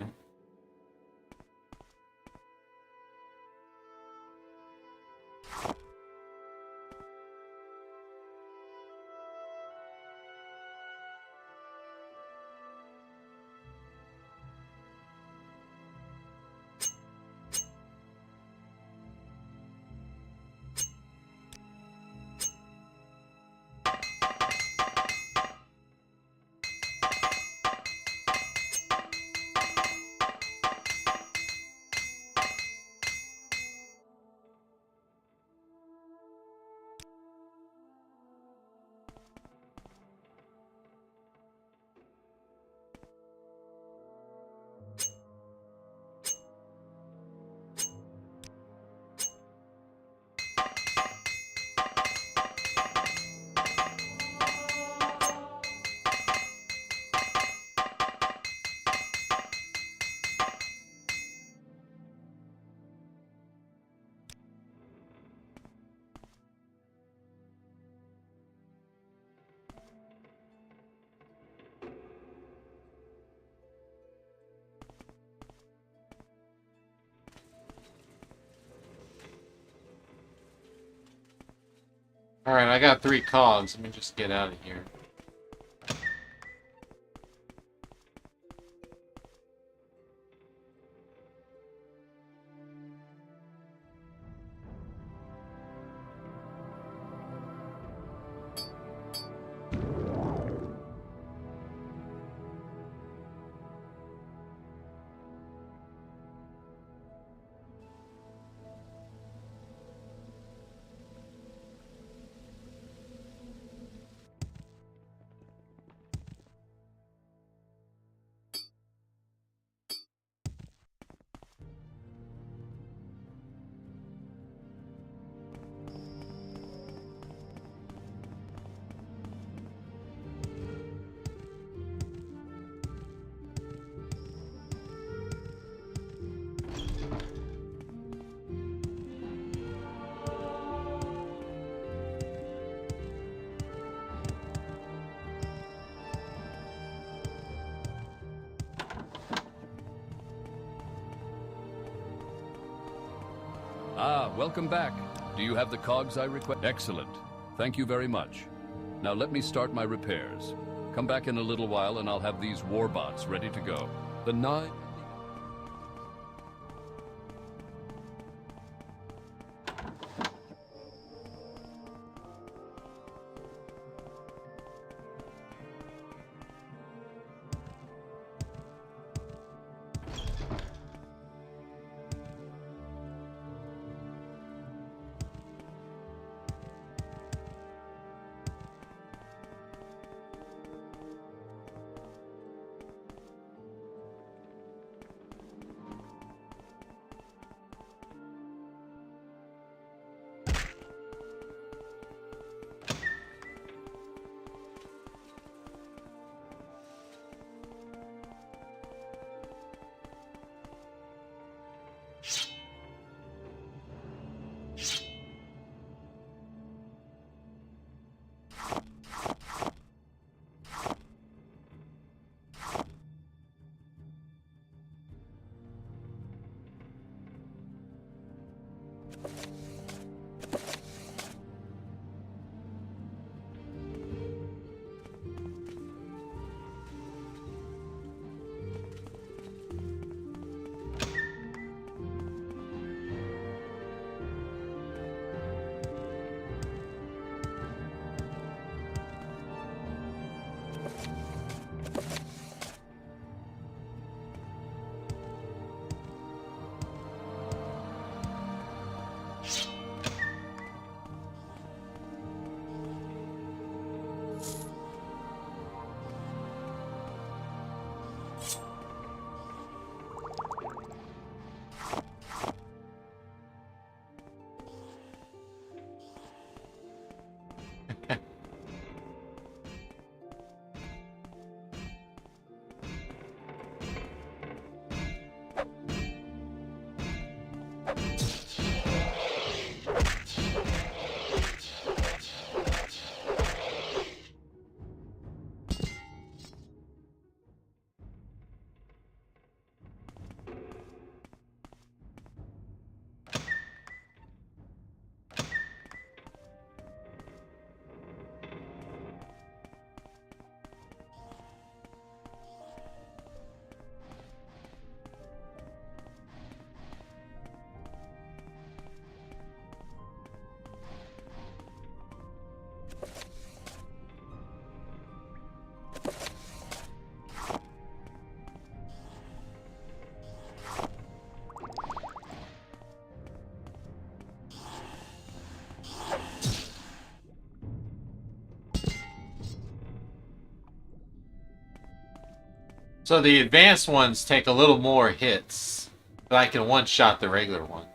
Speaker 1: Alright, I got 3 cogs. Let me just get out of here.
Speaker 2: Ah, welcome back. Do you have the cogs I request? Excellent. Thank you very much. Now let me start my repairs. Come back in a little while and I'll have these warbots ready to go. The 9...
Speaker 1: So the advanced ones take a little more hits, but I can one-shot the regular ones.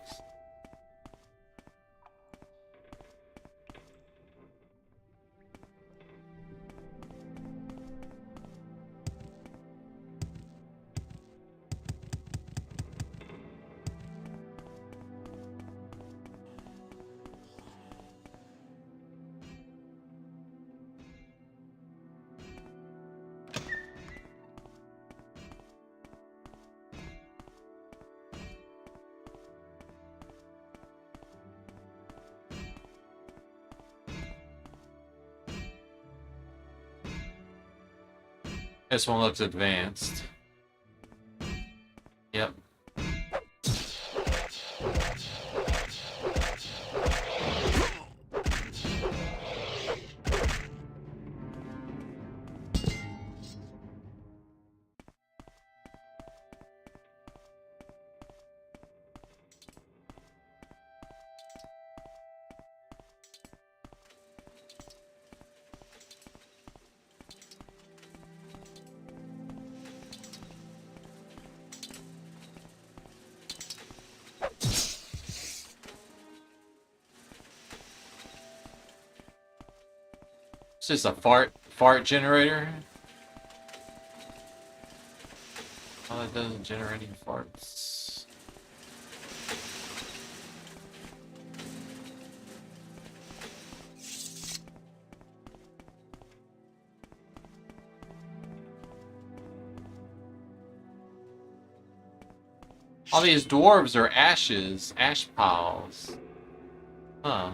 Speaker 1: This one looks advanced. Yep. It's just a fart generator. Oh, it doesn't generate any farts. All these dwarves are ashes, ash piles. Huh.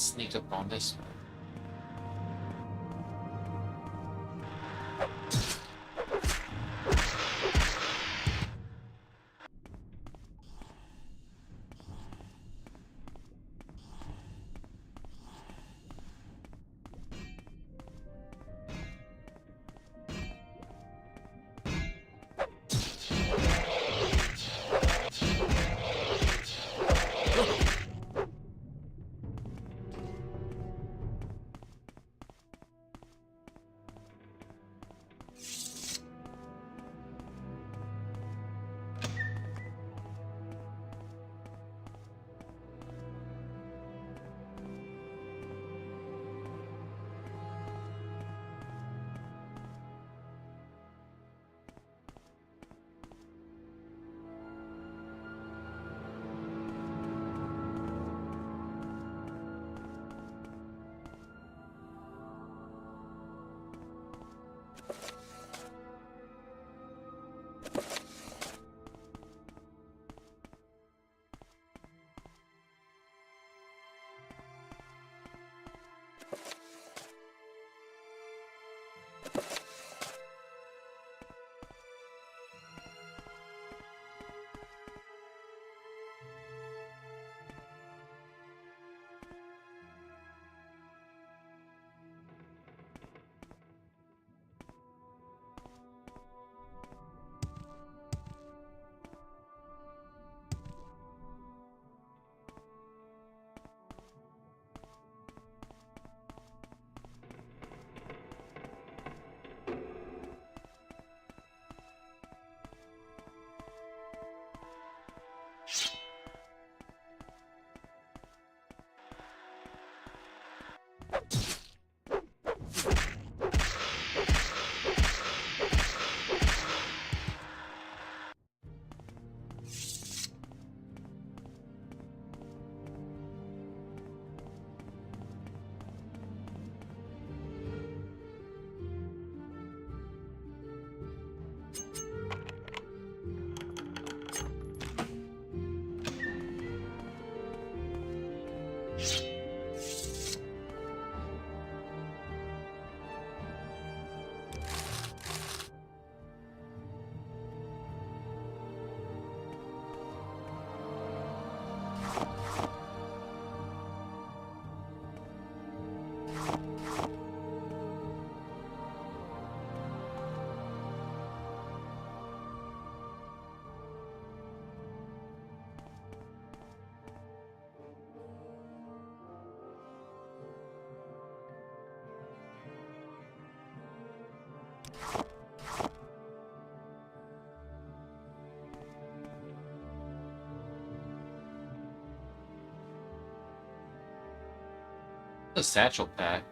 Speaker 1: sneak up on this one. A satchel pack.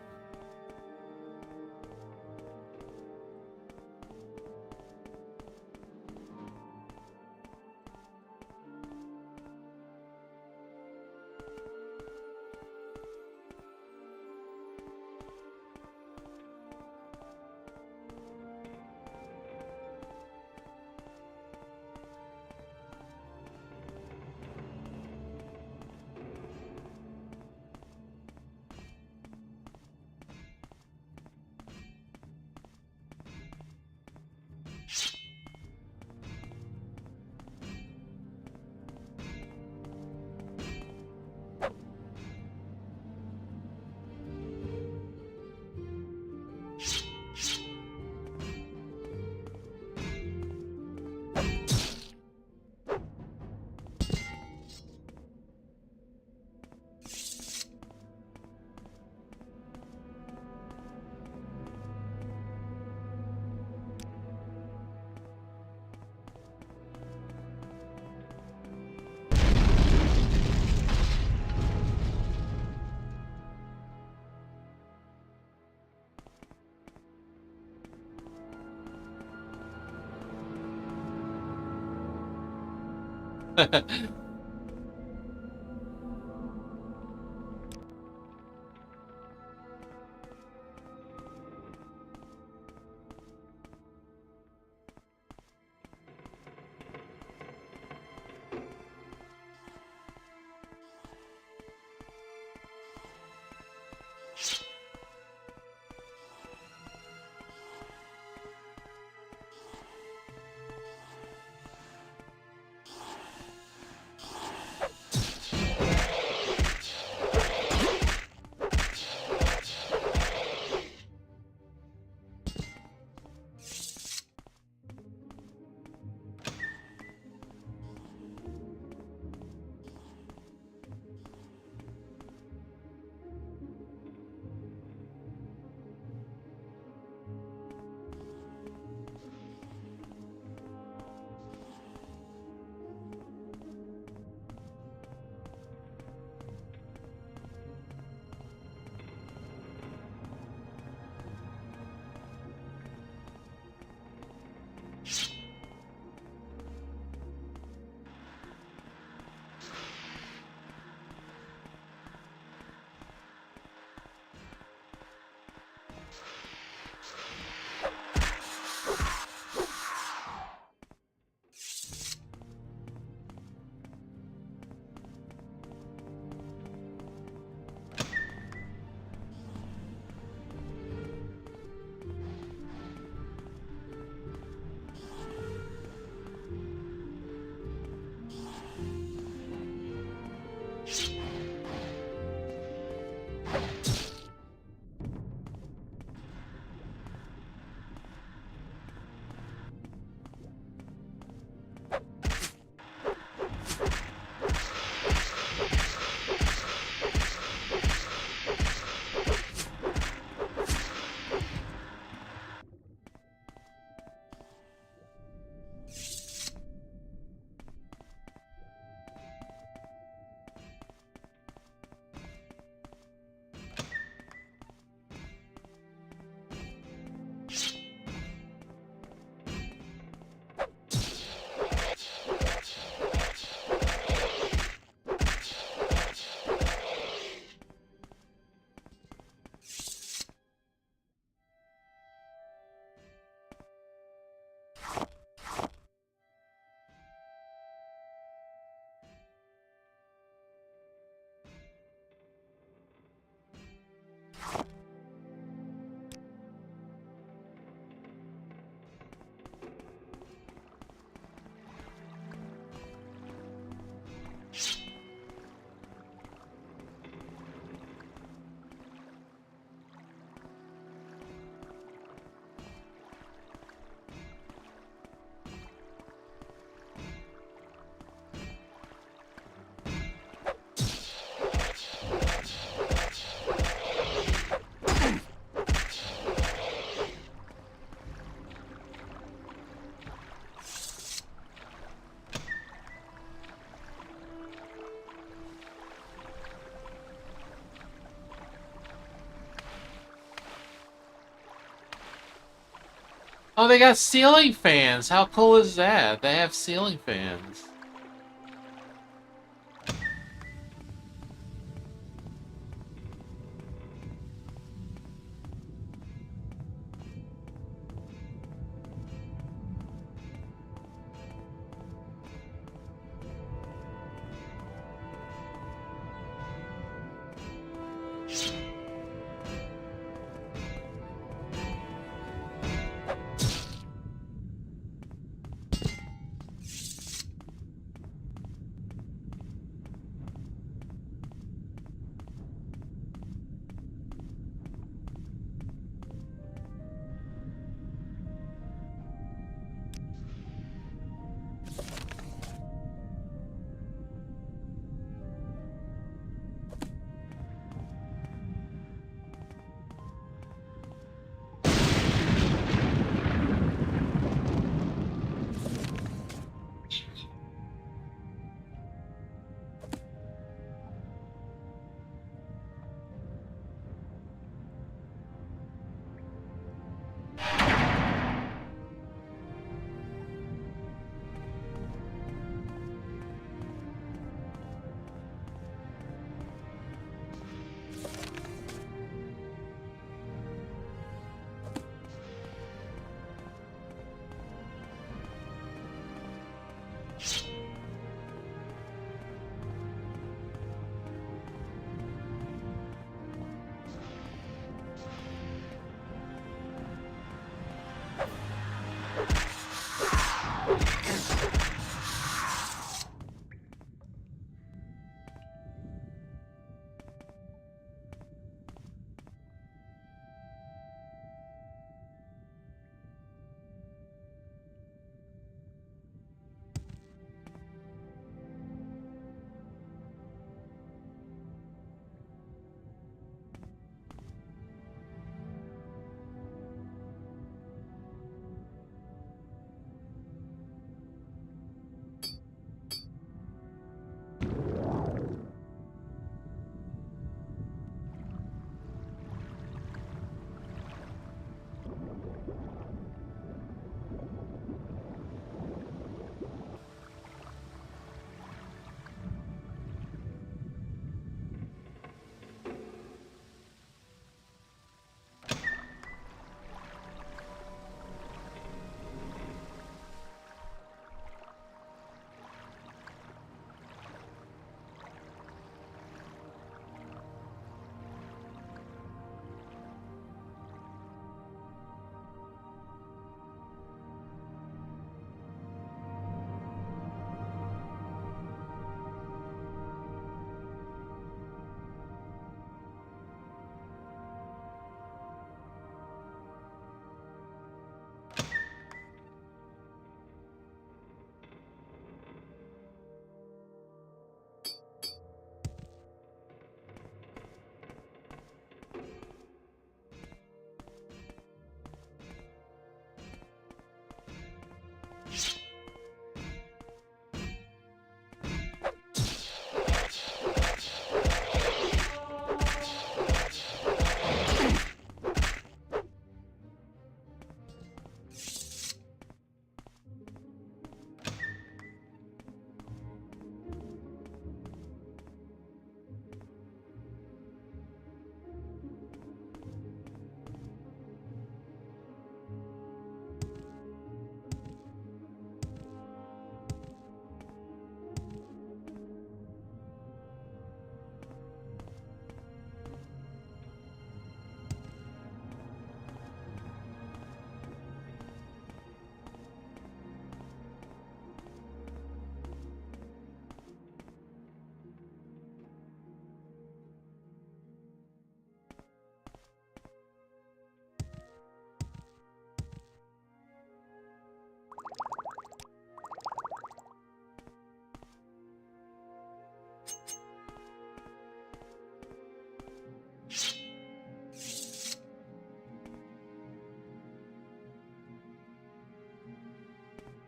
Speaker 1: Oh, they got ceiling fans. How cool is that? They have ceiling fans.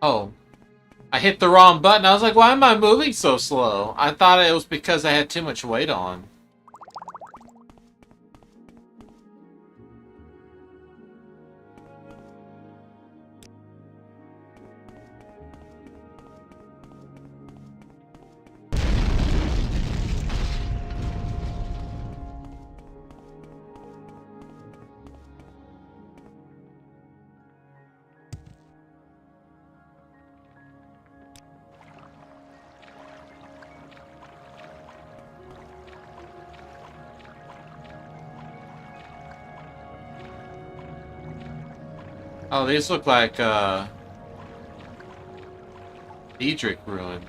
Speaker 1: Oh. I hit the wrong button. I was like, why am I moving so slow? I thought it was because I had too much weight on. Oh, these look like Diedrich ruins.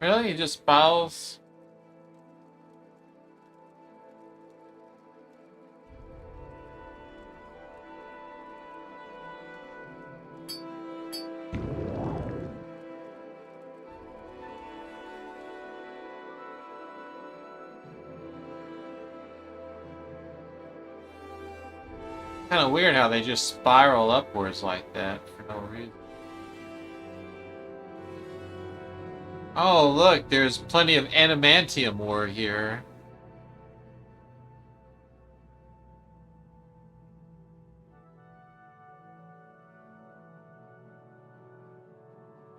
Speaker 1: Really? He just bows? Kind of weird how they just spiral upwards like that for no reason. Oh, look, there's plenty of adamantium ore here.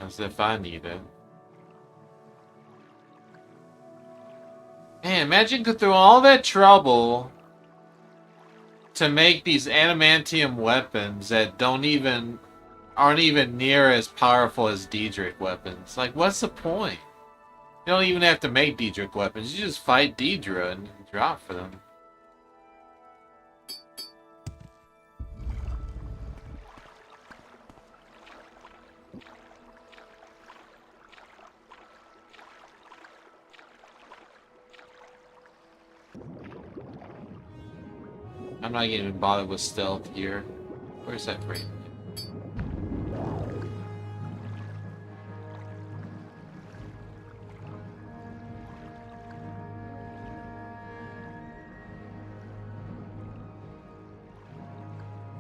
Speaker 1: As if I need it. Man, imagine going through all that trouble to make these adamantium weapons that aren't even near as powerful as Diedrich weapons. Like, what's the point? You don't even have to make Diedrich weapons. You just fight Deidre and drop for them. I'm not even bothered with stealth here. Where's that frame?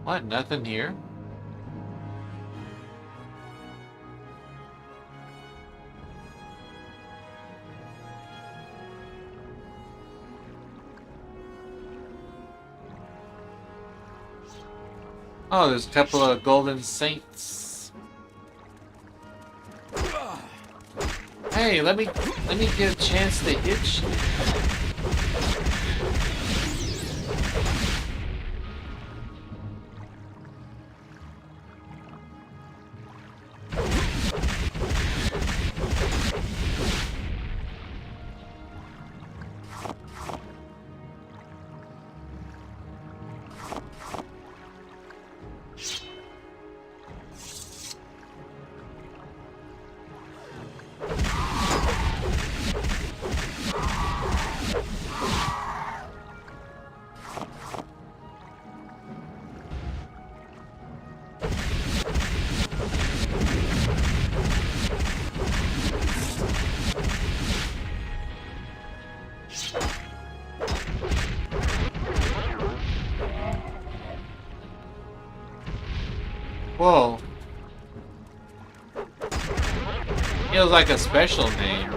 Speaker 1: What? Nothing here? Oh, there's a couple of golden saints. Hey, let me get a chance to hit you. Whoa. Feels like a special name.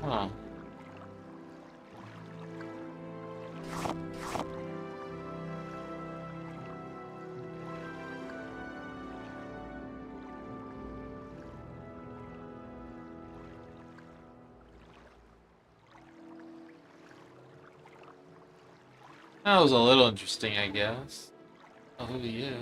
Speaker 1: Huh. That was a little interesting, I guess. Oh, who he is.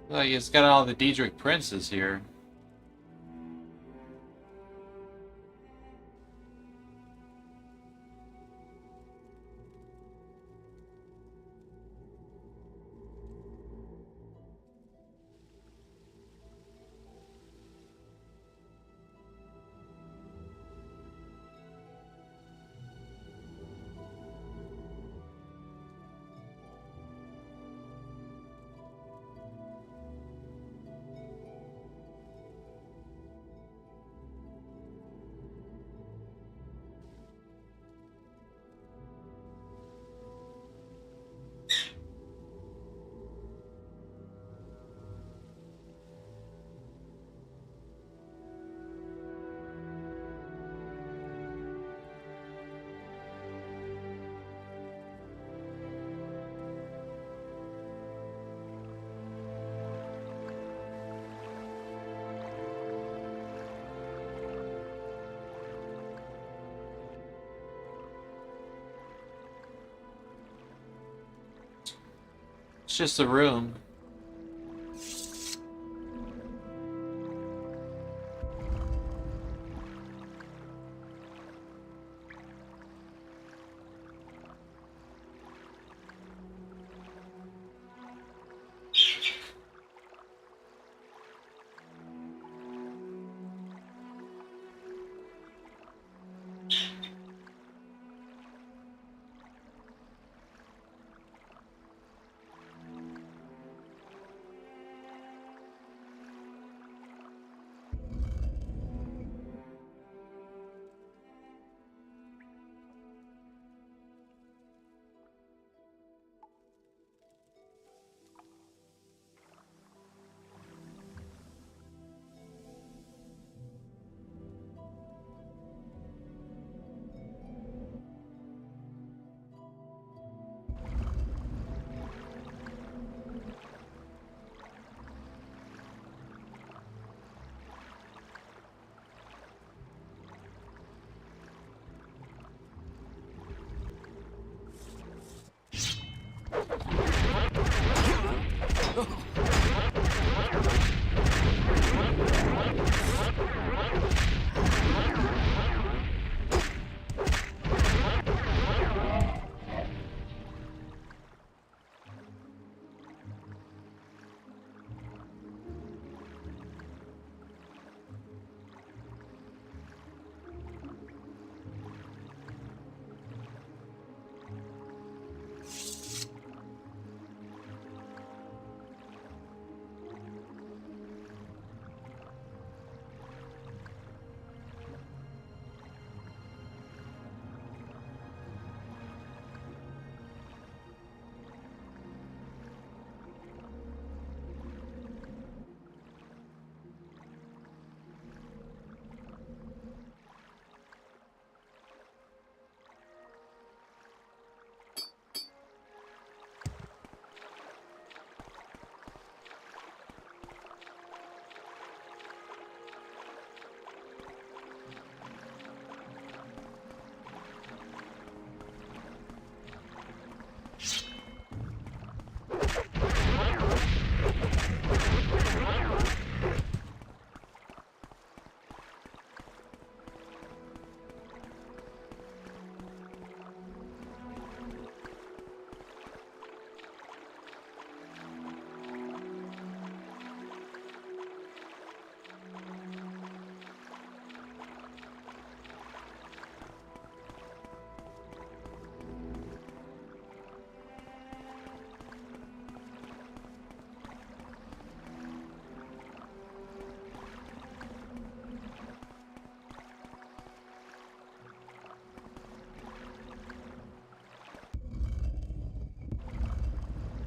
Speaker 1: Like, it's got all the Diedrich princes here. It's just a room.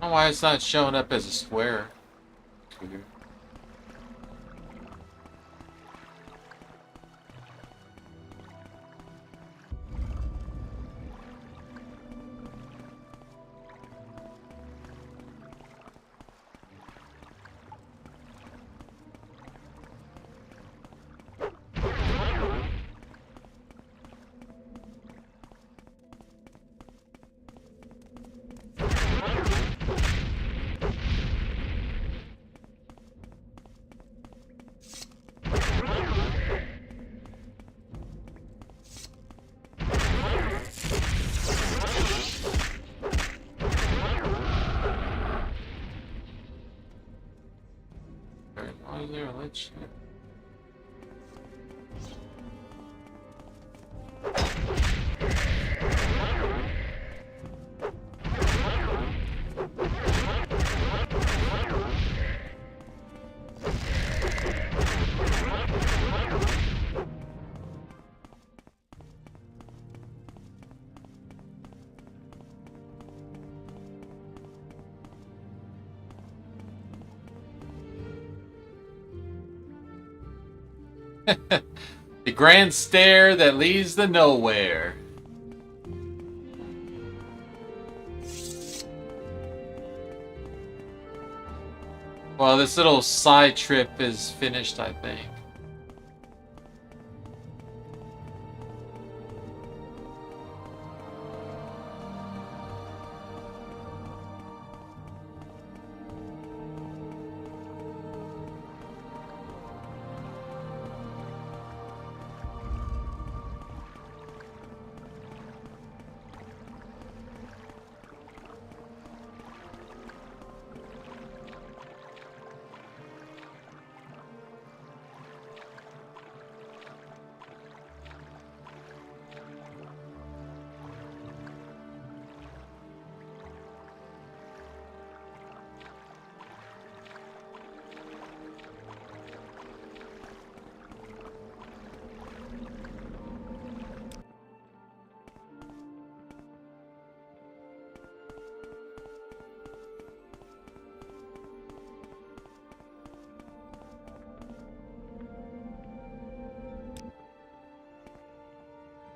Speaker 1: don't know why it's not showing up as a square. Weird. Why is there a lich here? The grand stair that leads to nowhere. Well, this little side trip is finished, I think.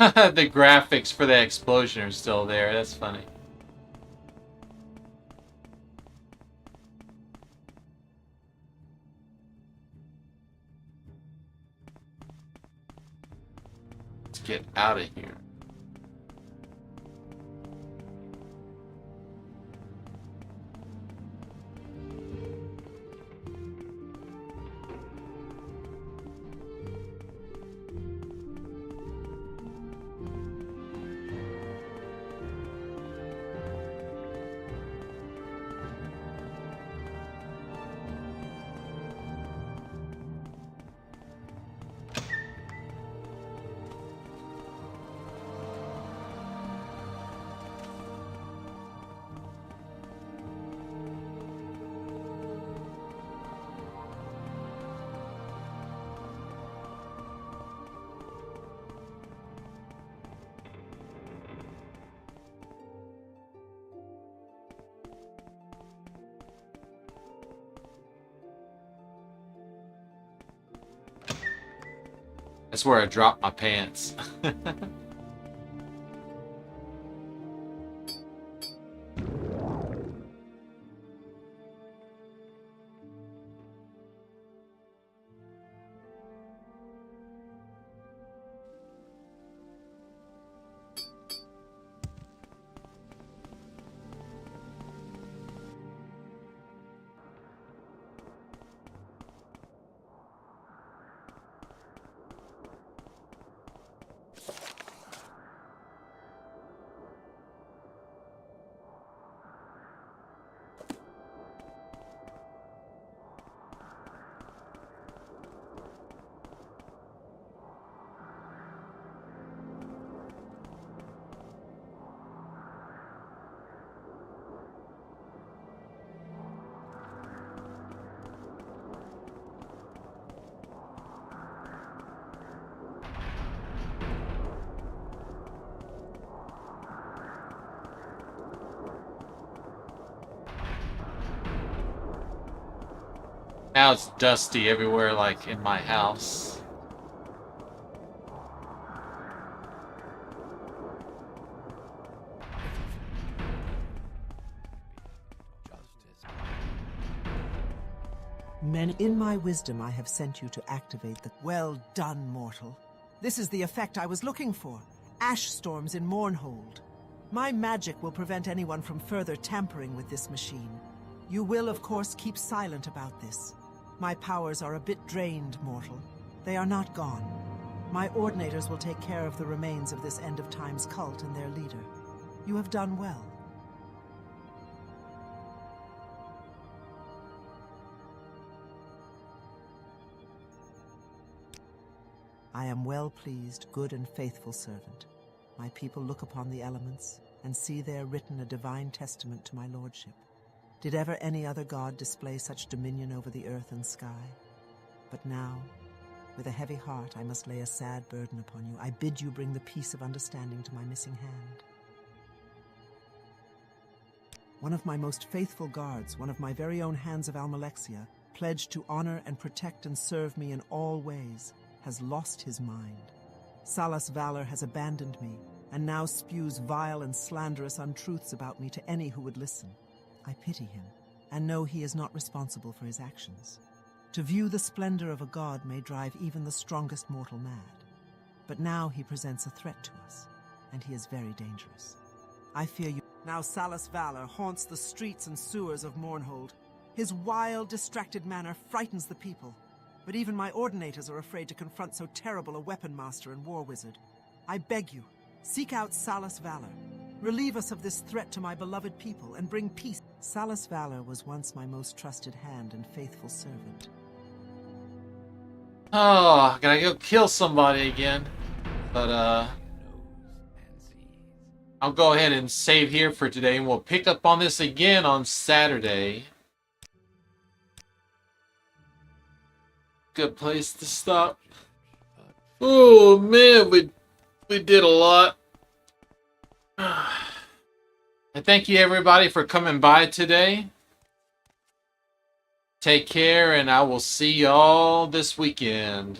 Speaker 1: The graphics for the explosion are still there. That's funny. Let's get out of here. That's where I dropped my pants. Now it's dusty everywhere, like in my house.
Speaker 4: In my wisdom, I have sent you to activate the... Well done, mortal. This is the effect I was looking for. Ash storms in Mournhold. My magic will prevent anyone from further tampering with this machine. You will, of course, keep silent about this. My powers are a bit drained, mortal. They are not gone. My ordinators will take care of the remains of this end-of-times cult and their leader. You have done well. I am well pleased, good and faithful servant. My people look upon the elements and see there written a divine testament to my lordship. Did ever any other god display such dominion over the earth and sky? But now, with a heavy heart, I must lay a sad burden upon you. I bid you bring the peace of understanding to my missing hand. One of my most faithful guards, one of my very own hands of Almalexia, pledged to honor and protect and serve me in all ways, has lost his mind. Salas Valor has abandoned me, and now spews vile and slanderous untruths about me to any who would listen. I pity him, and know he is not responsible for his actions. To view the splendor of a god may drive even the strongest mortal mad. But now he presents a threat to us, and he is very dangerous. I fear you. Now Salas Valor haunts the streets and sewers of Mournhold. His wild, distracted manner frightens the people. But even my ordinators are afraid to confront so terrible a weapon master and war wizard. I beg you, seek out Salas Valor. Relieve us of this threat to my beloved people and bring peace. Salas Valor was once my most trusted hand and faithful servant.
Speaker 1: Oh, gotta go kill somebody again. But, I'll go ahead and save here for today, and we'll pick up on this again on Saturday. Good place to stop. Oh man, we did a lot. And thank you everybody for coming by today. Take care, and I will see y'all this weekend.